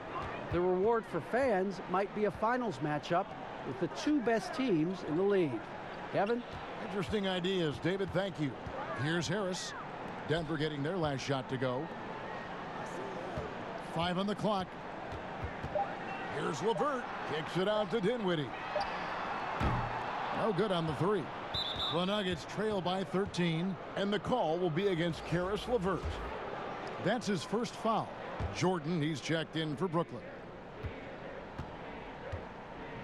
The reward for fans might be a finals matchup with the 2 best teams in the league. Kevin? Interesting ideas, David. Thank you. Here's Harris. Denver getting their last shot to go. 5 on the clock. Here's LeVert. Kicks it out to Dinwiddie. No good on the 3. The Nuggets trail by 13, and the call will be against Karis LeVert. That's his first foul. Jordan, he's checked in for Brooklyn.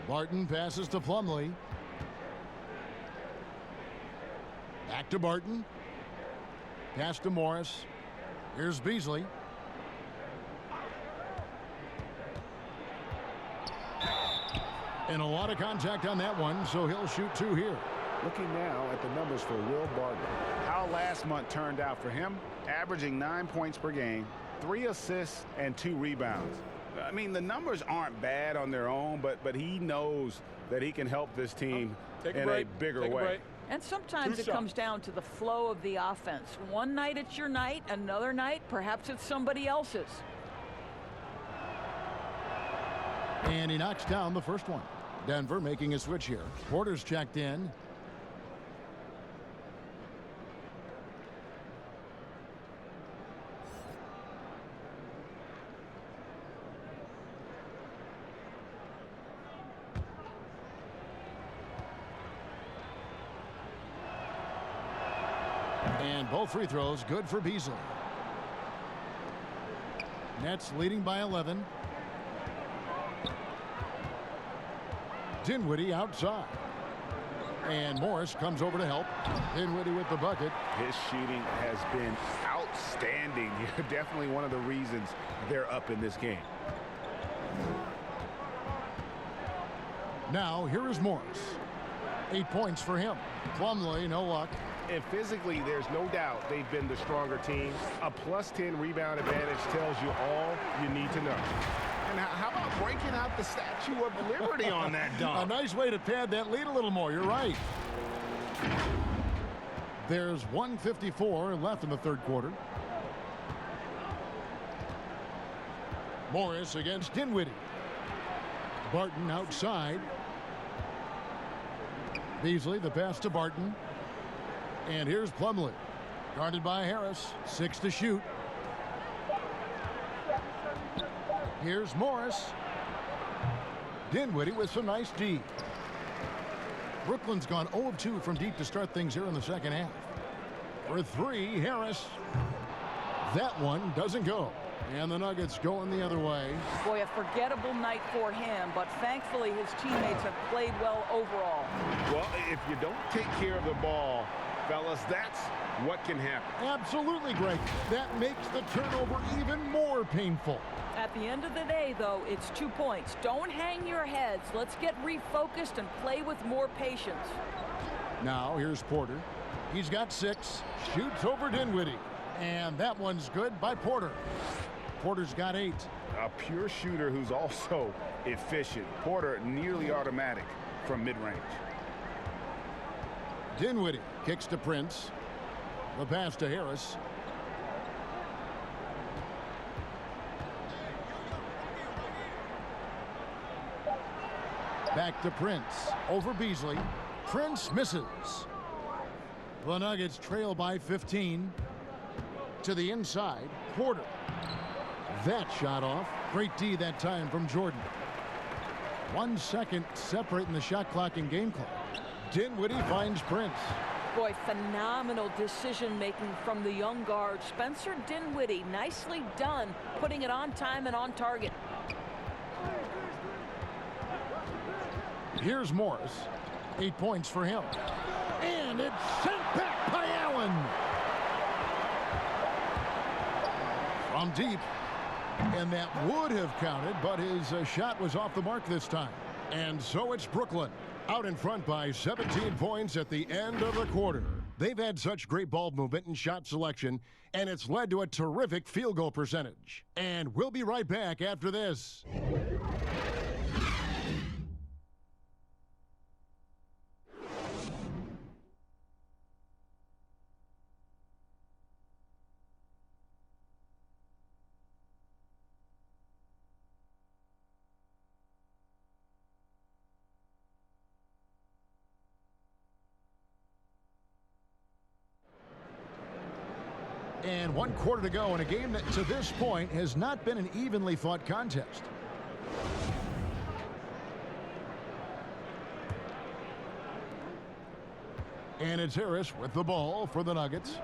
Barton passes to Plumlee. Back to Barton. Pass to Morris. Here's Beasley. And a lot of contact on that one, so he'll shoot 2 here. Looking now at the numbers for Will Barton. How last month turned out for him, averaging 9 points per game, 3 assists, and 2 rebounds. I mean, the numbers aren't bad on their own, but he knows that he can help this team in a bigger way. And sometimes it comes down to the flow of the offense. One night it's your night, another night perhaps it's somebody else's. And he knocks down the first one. Denver making a switch here. Porter's checked in. And both free throws good for Beasley. Nets leading by 11. Dinwiddie outside. And Morris comes over to help. Dinwiddie with the bucket. His shooting has been outstanding. Definitely one of the reasons they're up in this game. Now, here is Morris. 8 points for him. Plumlee, no luck. And physically, there's no doubt they've been the stronger team. A +10 rebound advantage tells you all you need to know. And how about breaking out the Statue of Liberty on that dunk? A nice way to pad that lead a little more. You're right. There's 1:54 left in the third quarter. Morris against Dinwiddie. Barton outside. Beasley, the pass to Barton. And here's Plumlee. Guarded by Harris. 6 to shoot. Here's Morris. Dinwiddie with some nice D. Brooklyn's gone 0 of 2 from deep to start things here in the second half. For 3, Harris. That one doesn't go. And the Nuggets going the other way. Boy, a forgettable night for him, but thankfully his teammates have played well overall. Well, if you don't take care of the ball, fellas, that's what can happen. Absolutely, Greg. That makes the turnover even more painful. At the end of the day, though, it's 2 points. Don't hang your heads. Let's get refocused and play with more patience. Now, here's Porter. He's got 6. Shoots over Dinwiddie. And that one's good by Porter. Porter's got 8. A pure shooter who's also efficient. Porter nearly automatic from mid-range. Dinwiddie kicks to Prince. The pass to Harris. Back to Prince. Over Beasley. Prince misses. The Nuggets trail by 15. To the inside. Porter. That shot off. Great D that time from Jordan. 1 second separating the shot clock and game clock. Dinwiddie finds Prince. Boy, phenomenal decision-making from the young guard. Spencer Dinwiddie, nicely done, putting it on time and on target. Here's Morris. 8 points for him. And it's sent back by Allen. From deep. And that would have counted, but his shot was off the mark this time. And so it's Brooklyn out in front by 17 points at the end of the quarter. They've had such great ball movement and shot selection, and it's led to a terrific field goal percentage. And we'll be right back after this. And 1 quarter to go in a game that to this point has not been an evenly fought contest. And it's Harris with the ball for the Nuggets.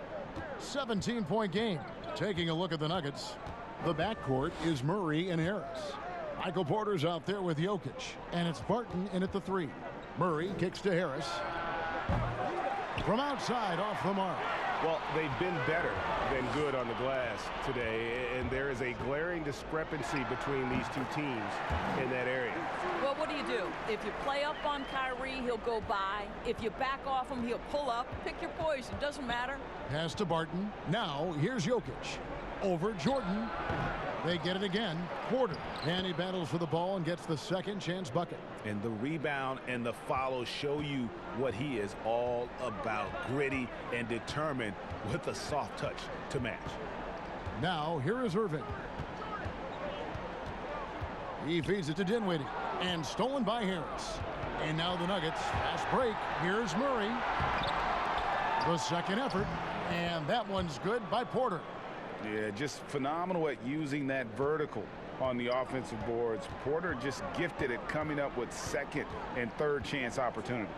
17-point game. Taking a look at the Nuggets. The backcourt is Murray and Harris. Michael Porter's out there with Jokic. And it's Barton in at the 3. Murray kicks to Harris. From outside off the mark. Well, they've been better than good on the glass today, and there is a glaring discrepancy between these two teams in that area. Well, what do? If you play up on Kyrie, he'll go by. If you back off him, he'll pull up. Pick your poison. Doesn't matter. Pass to Barton. Now, here's Jokic. Over Jordan. They get it again. Porter. And he battles for the ball and gets the second chance bucket. And the rebound and the follow show you what he is all about. Gritty and determined with a soft touch to match. Now, here is Irving. He feeds it to Dinwiddie. And stolen by Harris. And now the Nuggets. Fast break. Here's Murray. The second effort. And that one's good by Porter. Yeah, just phenomenal at using that vertical on the offensive boards. Porter just gifted at coming up with second and third chance opportunities.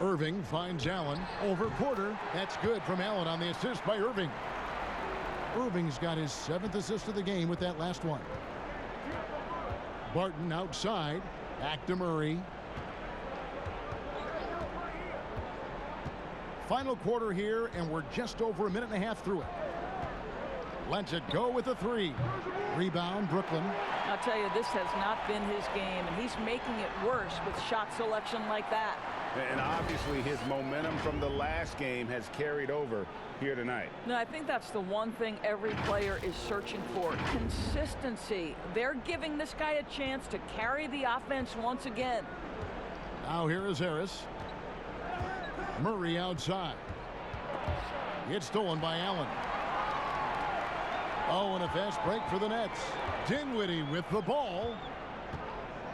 Irving finds Allen over Porter. That's good from Allen on the assist by Irving. Irving's got his 7th assist of the game with that last one. Barton outside. Back to Murray. Final quarter here, and we're just over a minute and a half through it. Lets it go with a 3. Rebound, Brooklyn. I'll tell you, this has not been his game, and he's making it worse with shot selection like that. And obviously his momentum from the last game has carried over here tonight. No, I think that's the one thing every player is searching for. Consistency. They're giving this guy a chance to carry the offense once again. Now here is Harris. Murray outside. It's stolen by Allen. Oh, and a fast break for the Nets. Dinwiddie with the ball.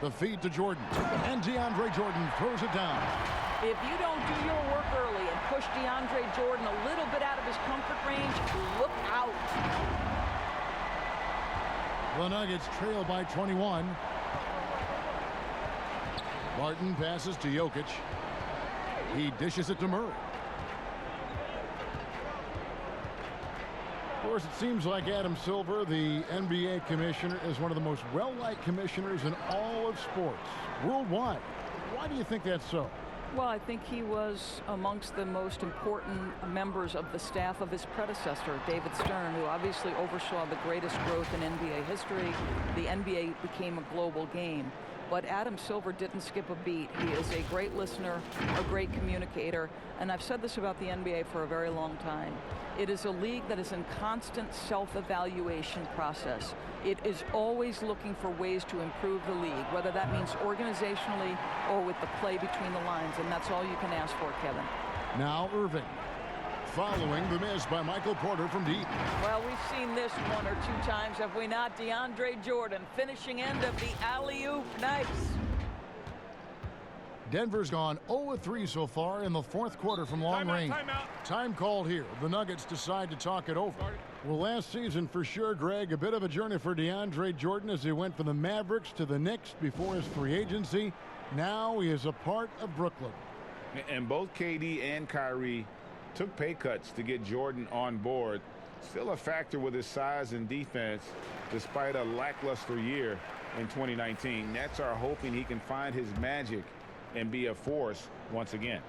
The feed to Jordan. And DeAndre Jordan throws it down. If you don't do your work early and push DeAndre Jordan a little bit out of his comfort range, look out. The Nuggets trail by 21. Martin passes to Jokic. He dishes it to Murray. Of course, it seems like Adam Silver, the NBA commissioner, is one of the most well-liked commissioners in all of sports worldwide. Why do you think that's so? Well, I think he was amongst the most important members of the staff of his predecessor, David Stern, who obviously oversaw the greatest growth in NBA history. The NBA became a global game. But Adam Silver didn't skip a beat. He is a great listener, a great communicator, and I've said this about the NBA for a very long time. It is a league that is in constant self-evaluation process. It is always looking for ways to improve the league, whether that means organizationally or with the play between the lines, and that's all you can ask for, Kevin. Now Irving, following the miss by Michael Porter from deep. Well, we've seen this 1 or 2 times, have we not? DeAndre Jordan, finishing end of the alley-oop. Nice. Denver's gone 0-3 so far in the 4th quarter from long range. Time called here. The Nuggets decide to talk it over. Well, last season for sure, Greg, a bit of a journey for DeAndre Jordan as he went from the Mavericks to the Knicks before his free agency. Now he is a part of Brooklyn. And both KD and Kyrie took pay cuts to get Jordan on board. Still a factor with his size and defense despite a lackluster year in 2019. Nets are hoping he can find his magic and be a force once again.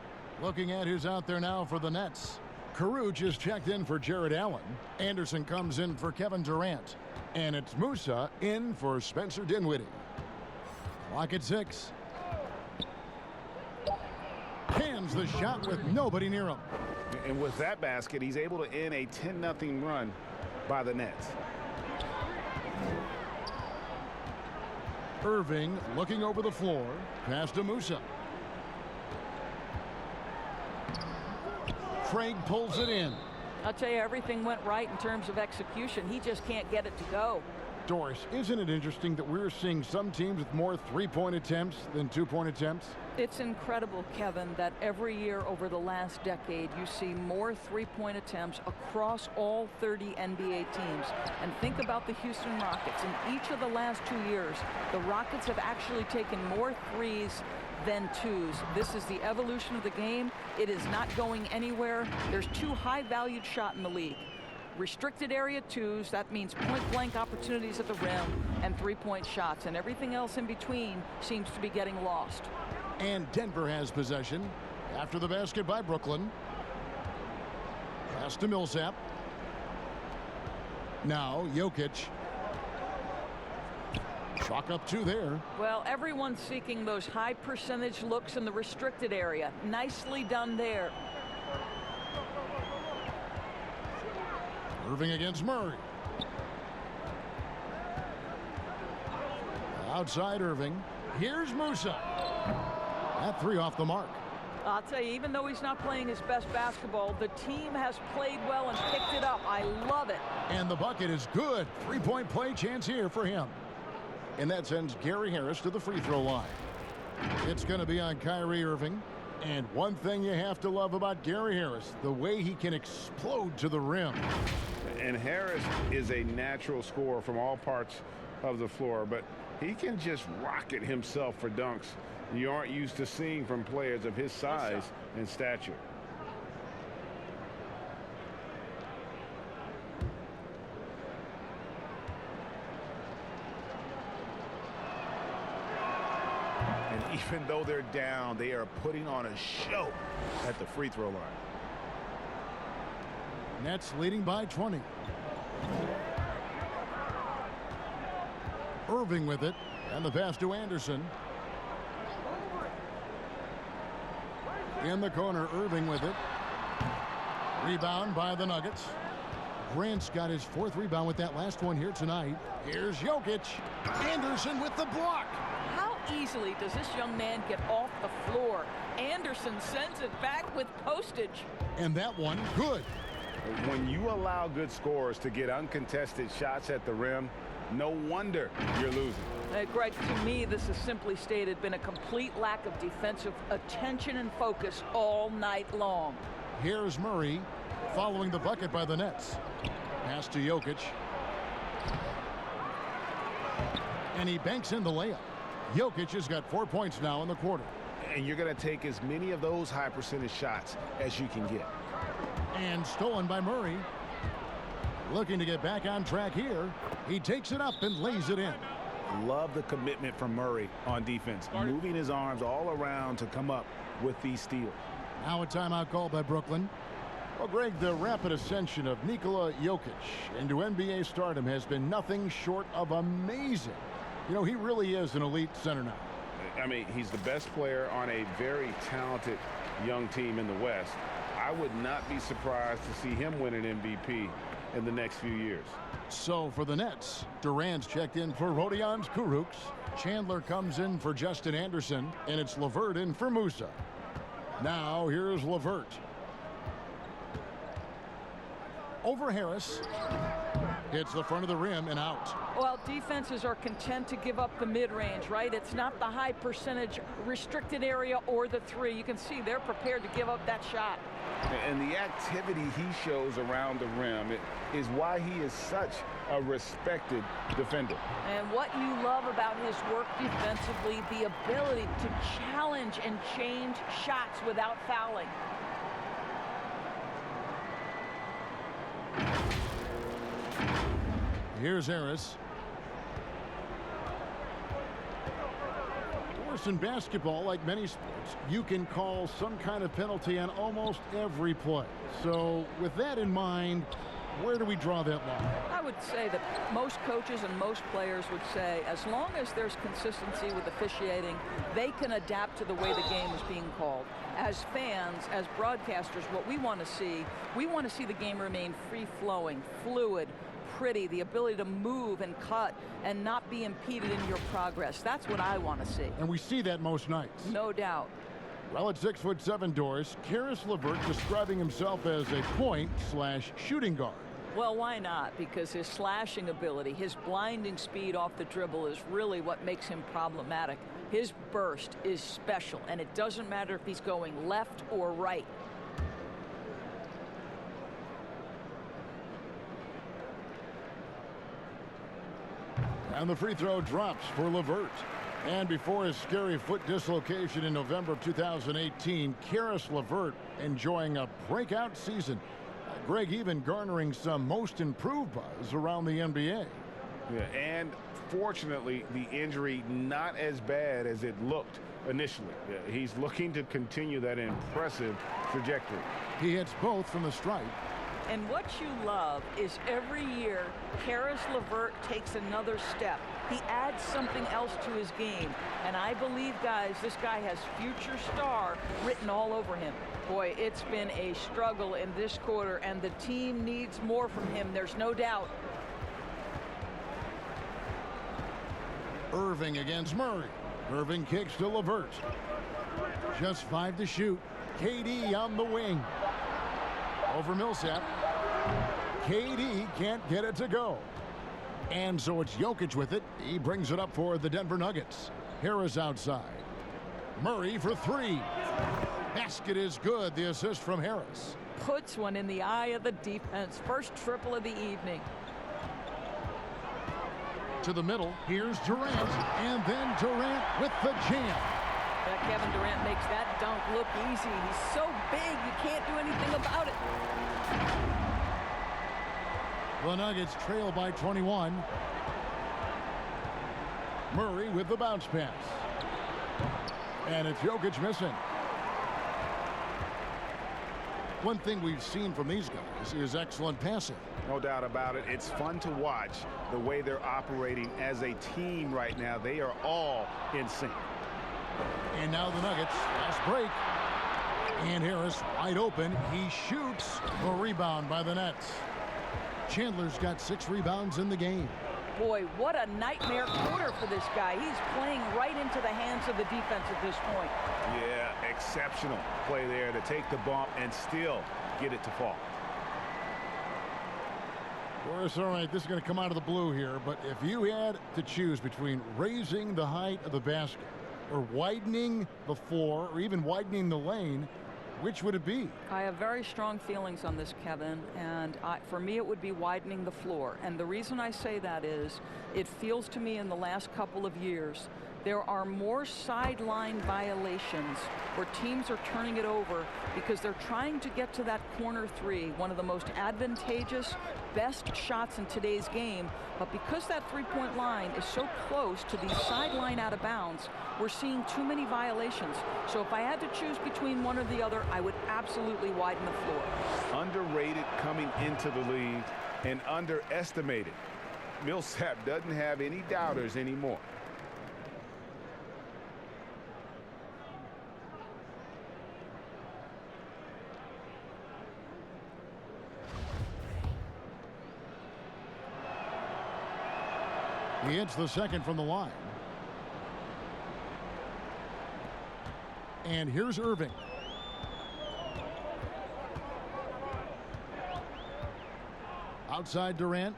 Looking at who's out there now for the Nets. Carew just checked in for Jared Allen. Anderson comes in for Kevin Durant. And it's Musa in for Spencer Dinwiddie. Clock at 6. Hands the shot with nobody near him. And with that basket, he's able to end a 10-0 run by the Nets. Irving looking over the floor. Pass to Musa. Craig pulls it in. I'll tell you, everything went right in terms of execution. He just can't get it to go. Doris, isn't it interesting that we're seeing some teams with more 3-point attempts than 2-point attempts? It's incredible, Kevin, that every year over the last decade you see more 3-point attempts across all 30 NBA teams. And think about the Houston Rockets. In each of the last 2 years, the Rockets have actually taken more threes than twos. This is the evolution of the game. It is not going anywhere. There's 2 high-valued shots in the league. Restricted area twos, that means point-blank opportunities at the rim, and 3-point shots, and everything else in between seems to be getting lost. And Denver has possession after the basket by Brooklyn. Pass to Millsap. Now Jokic. Chalk up 2 there. Well, everyone's seeking those high percentage looks in the restricted area. Nicely done there. Irving against Murray. Outside Irving. Here's Musa. That 3 off the mark. I'll tell you, even though he's not playing his best basketball, the team has played well and picked it up. I love it. And the bucket is good. 3-point play chance here for him. And that sends Gary Harris to the free throw line. It's going to be on Kyrie Irving. And one thing you have to love about Gary Harris, the way he can explode to the rim. And Harris is a natural scorer from all parts of the floor, but he can just rocket himself for dunks you aren't used to seeing from players of his size and stature. And even though they're down, they are putting on a show at the free throw line. Nets leading by 20. Irving with it, and the pass to Anderson. In the corner, Irving with it. Rebound by the Nuggets. Grant's got his 4th rebound with that last one here tonight. Here's Jokic. Anderson with the block. How easily does this young man get off the floor? Anderson sends it back with postage. And that one, good. When you allow good scorers to get uncontested shots at the rim, no wonder you're losing. Greg, to me, this has simply stated been a complete lack of defensive attention and focus all night long. Here's Murray following the bucket by the Nets. Pass to Jokic. And he banks in the layup. Jokic has got 4 points now in the quarter. And you're going to take as many of those high percentage shots as you can get. And stolen by Murray. Looking to get back on track here. He takes it up and lays it in. Love the commitment from Murray on defense. Moving his arms all around to come up with these steals. Now a timeout call by Brooklyn. Well, Greg, the rapid ascension of Nikola Jokic into NBA stardom has been nothing short of amazing. You know, he really is an elite center now. I mean, he's the best player on a very talented young team in the West. I would not be surprised to see him win an MVP in the next few years. So for the Nets, Durant's checked in for Rodions Kurucs. Chandler comes in for Justin Anderson, and it's LeVert in for Musa. Now here's LeVert. Over Harris. Hits the front of the rim and out. Well, defenses are content to give up the mid-range, right? It's not the high percentage restricted area or the 3. You can see they're prepared to give up that shot. And the activity he shows around the rim is why he is such a respected defender. And what you love about his work defensively, the ability to challenge and change shots without fouling. Here's Harris. Of course, in basketball, like many sports, you can call some kind of penalty on almost every play. So with that in mind, where do we draw that line? I would say that most coaches and most players would say as long as there's consistency with officiating, they can adapt to the way the game is being called. As fans, as broadcasters, what we want to see the game remain free-flowing, fluid, pretty, the ability to move and cut and not be impeded in your progress. That's what I want to see. And we see that most nights. No doubt. Well, at 6'7" Doris, Caris LeVert describing himself as a point/shooting guard. Well, why not? Because his slashing ability, his blinding speed off the dribble is really what makes him problematic. His burst is special, and it doesn't matter if he's going left or right. And the free throw drops for LeVert. And before his scary foot dislocation in November of 2018, Caris LeVert enjoying a breakout season. Greg even garnering some most improved buzz around the NBA. Yeah, and fortunately, the injury not as bad as it looked initially. Yeah, he's looking to continue that impressive trajectory. He hits both from the stripe. And what you love is every year, Caris LeVert takes another step. He adds something else to his game. And I believe, guys, this guy has future star written all over him. Boy, it's been a struggle in this quarter, and the team needs more from him. There's no doubt. Irving against Murray. Irving kicks to LeVert. Just 5 to shoot. KD on the wing. Over Millsap. KD can't get it to go. And so it's Jokic with it. He brings it up for the Denver Nuggets. Harris outside. Murray for 3. Basket is good. The assist from Harris. Puts one in the eye of the defense. First triple of the evening. To the middle. Here's Durant. And then Durant with the jam. Yeah, Kevin Durant makes that dunk look easy. He's so big, you can't do anything about it. The Nuggets trail by 21. Murray with the bounce pass. And it's Jokic missing. One thing we've seen from these guys is excellent passing. No doubt about it. It's fun to watch the way they're operating as a team right now. They are all in sync. And now the Nuggets, fast break. And Harris wide open. He shoots. A rebound by the Nets. Chandler's got 6 rebounds in the game. Boy, what a nightmare quarter for this guy. He's playing right into the hands of the defense at this point. Yeah, exceptional play there to take the bump and still get it to fall. Boris, all right, this is going to come out of the blue here, but if you had to choose between raising the height of the basket or widening the floor or even widening the lane, which would it be? I have very strong feelings on this, Kevin, and for me it would be widening the floor. And the reason I say that is it feels to me in the last couple of years there are more sideline violations where teams are turning it over because they're trying to get to that corner three, one of the most advantageous, best shots in today's game. But because that three-point line is so close to the sideline out of bounds, we're seeing too many violations. So if I had to choose between one or the other, I would absolutely widen the floor. Underrated coming into the league and underestimated. Millsap doesn't have any doubters anymore. He hits the second from the line. And here's Irving. Outside Durant.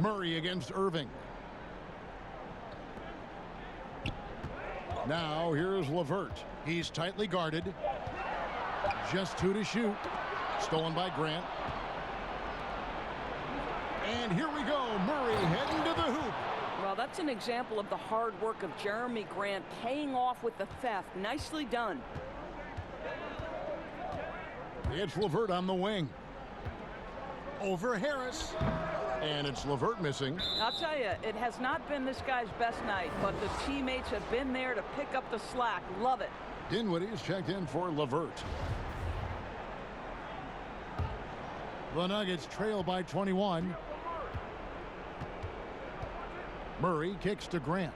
Murray against Irving. Now here's LeVert. He's tightly guarded. Just 2 to shoot. Stolen by Grant. And here we go. Murray heading to the hoop. Well, that's an example of the hard work of Jeremy Grant paying off with the theft. Nicely done. It's LeVert on the wing. Over Harris. And it's LeVert missing. I'll tell you, it has not been this guy's best night, but the teammates have been there to pick up the slack. Love it. Dinwiddie's checked in for LeVert. The Nuggets trail by 21. Murray kicks to Grant.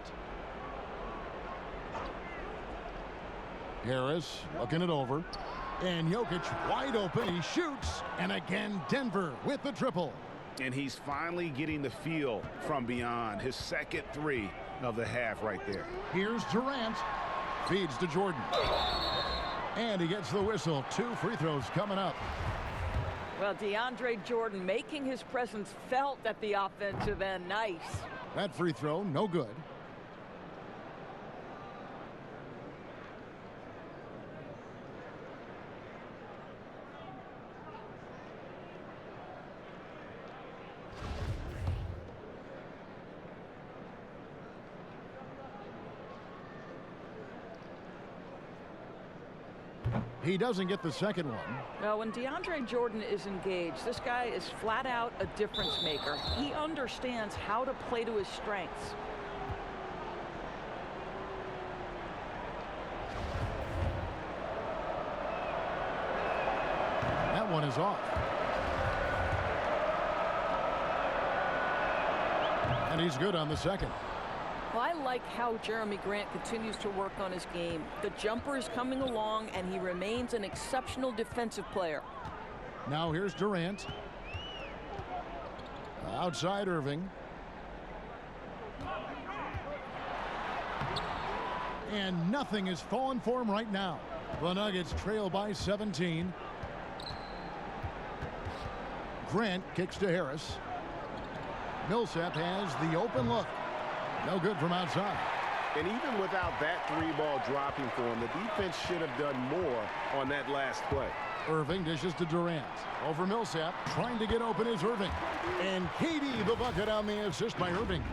Harris looking it over. And Jokic wide open. He shoots. And again, Denver with the triple. And he's finally getting the feel from beyond. His second 3 of the half right there. Here's Durant. Feeds to Jordan. And he gets the whistle. 2 free throws coming up. Well, DeAndre Jordan making his presence felt at the offensive end. Nice. That free throw, no good. He doesn't get the second one. Well, when DeAndre Jordan is engaged, this guy is flat out a difference maker. He understands how to play to his strengths. That one is off. And he's good on the second. Well, I like how Jeremy Grant continues to work on his game. The jumper is coming along, and he remains an exceptional defensive player. Now here's Durant. Outside Irving. And nothing is falling for him right now. The Nuggets trail by 17. Grant kicks to Harris. Millsap has the open look. No good from outside. And even without that 3-ball dropping for him, the defense should have done more on that last play. Irving dishes to Durant. Over Millsap. Trying to get open is Irving. And Katie the bucket on the assist by Irving.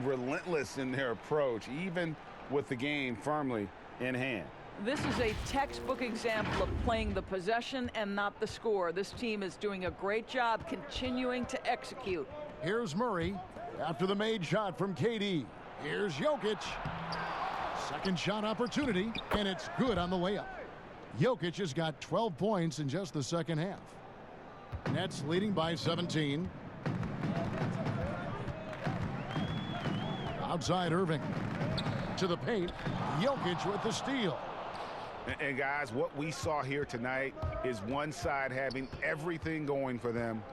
relentless in their approach, even with the game firmly in hand. This is a textbook example of playing the possession and not the score. This team is doing a great job continuing to execute. Here's Murray after the made shot from KD. Here's Jokic. Second shot opportunity, and it's good on the layup. Jokic has got 12 points in just the second half. Nets leading by 17. Outside Irving. To the paint. Jokic with the steal. And guys, what we saw here tonight is one side having everything going for them.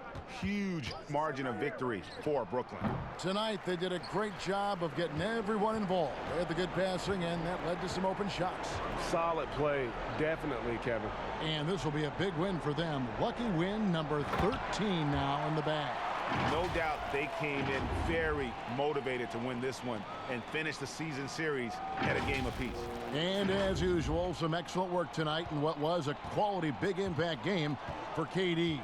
Huge margin of victory for Brooklyn. Tonight, they did a great job of getting everyone involved. They had the good passing, and that led to some open shots. Solid play, definitely, Kevin. And this will be a big win for them. Lucky win number 13 now in the bag. No doubt they came in very motivated to win this one and finish the season series at a game apiece. And as usual, some excellent work tonight in what was a quality big impact game for KD.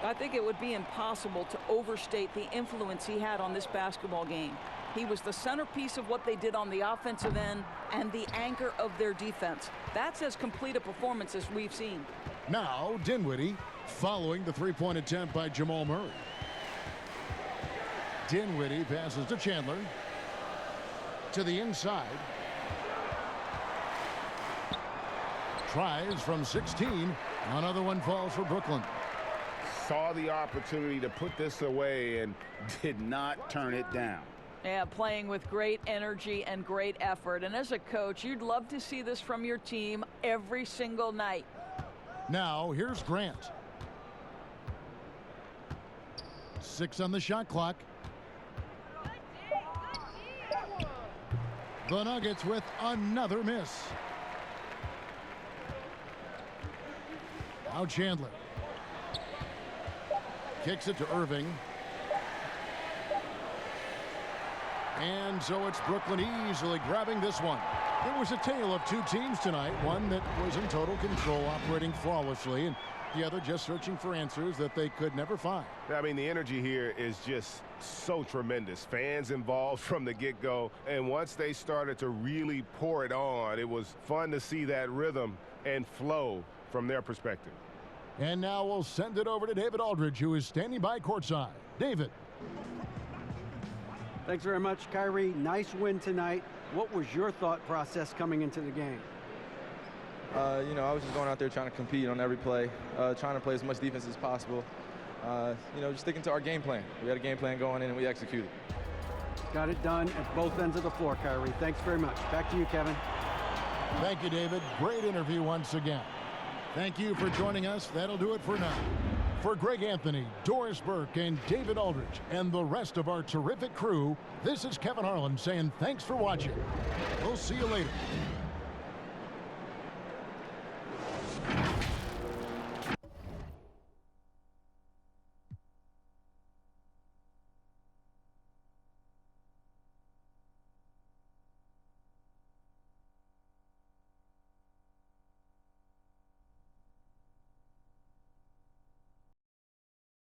I think it would be impossible to overstate the influence he had on this basketball game. He was the centerpiece of what they did on the offensive end and the anchor of their defense. That's as complete a performance as we've seen. Now, Dinwiddie following the three-point attempt by Jamal Murray. Dinwiddie passes to Chandler. To the inside. Tries from 16. Another one falls for Brooklyn. Saw the opportunity to put this away and did not turn it down. Yeah, playing with great energy and great effort. And as a coach, you'd love to see this from your team every single night. Now, here's Grant. 6 on the shot clock. The Nuggets with another miss. Now Chandler. Kicks it to Irving. And so it's Brooklyn easily grabbing this one. It was a tale of two teams tonight. One that was in total control, operating flawlessly, and the other just searching for answers that they could never find. I mean, the energy here is just so tremendous. Fans involved from the get-go, and once they started to really pour it on, it was fun to see that rhythm and flow from their perspective. And now we'll send it over to David Aldridge, who is standing by courtside. David. Thanks very much, Kyrie. Nice win tonight. What was your thought process coming into the game? You know, I was just going out there trying to compete on every play, trying to play as much defense as possible. You know, just sticking to our game plan. We had a game plan going in and we executed. Got it done at both ends of the floor, Kyrie. Thanks very much. Back to you, Kevin. Thank you, David. Great interview once again. Thank you for joining us. That'll do it for now. For Greg Anthony, Doris Burke, and David Aldridge, and the rest of our terrific crew, this is Kevin Harlan saying thanks for watching. We'll see you later.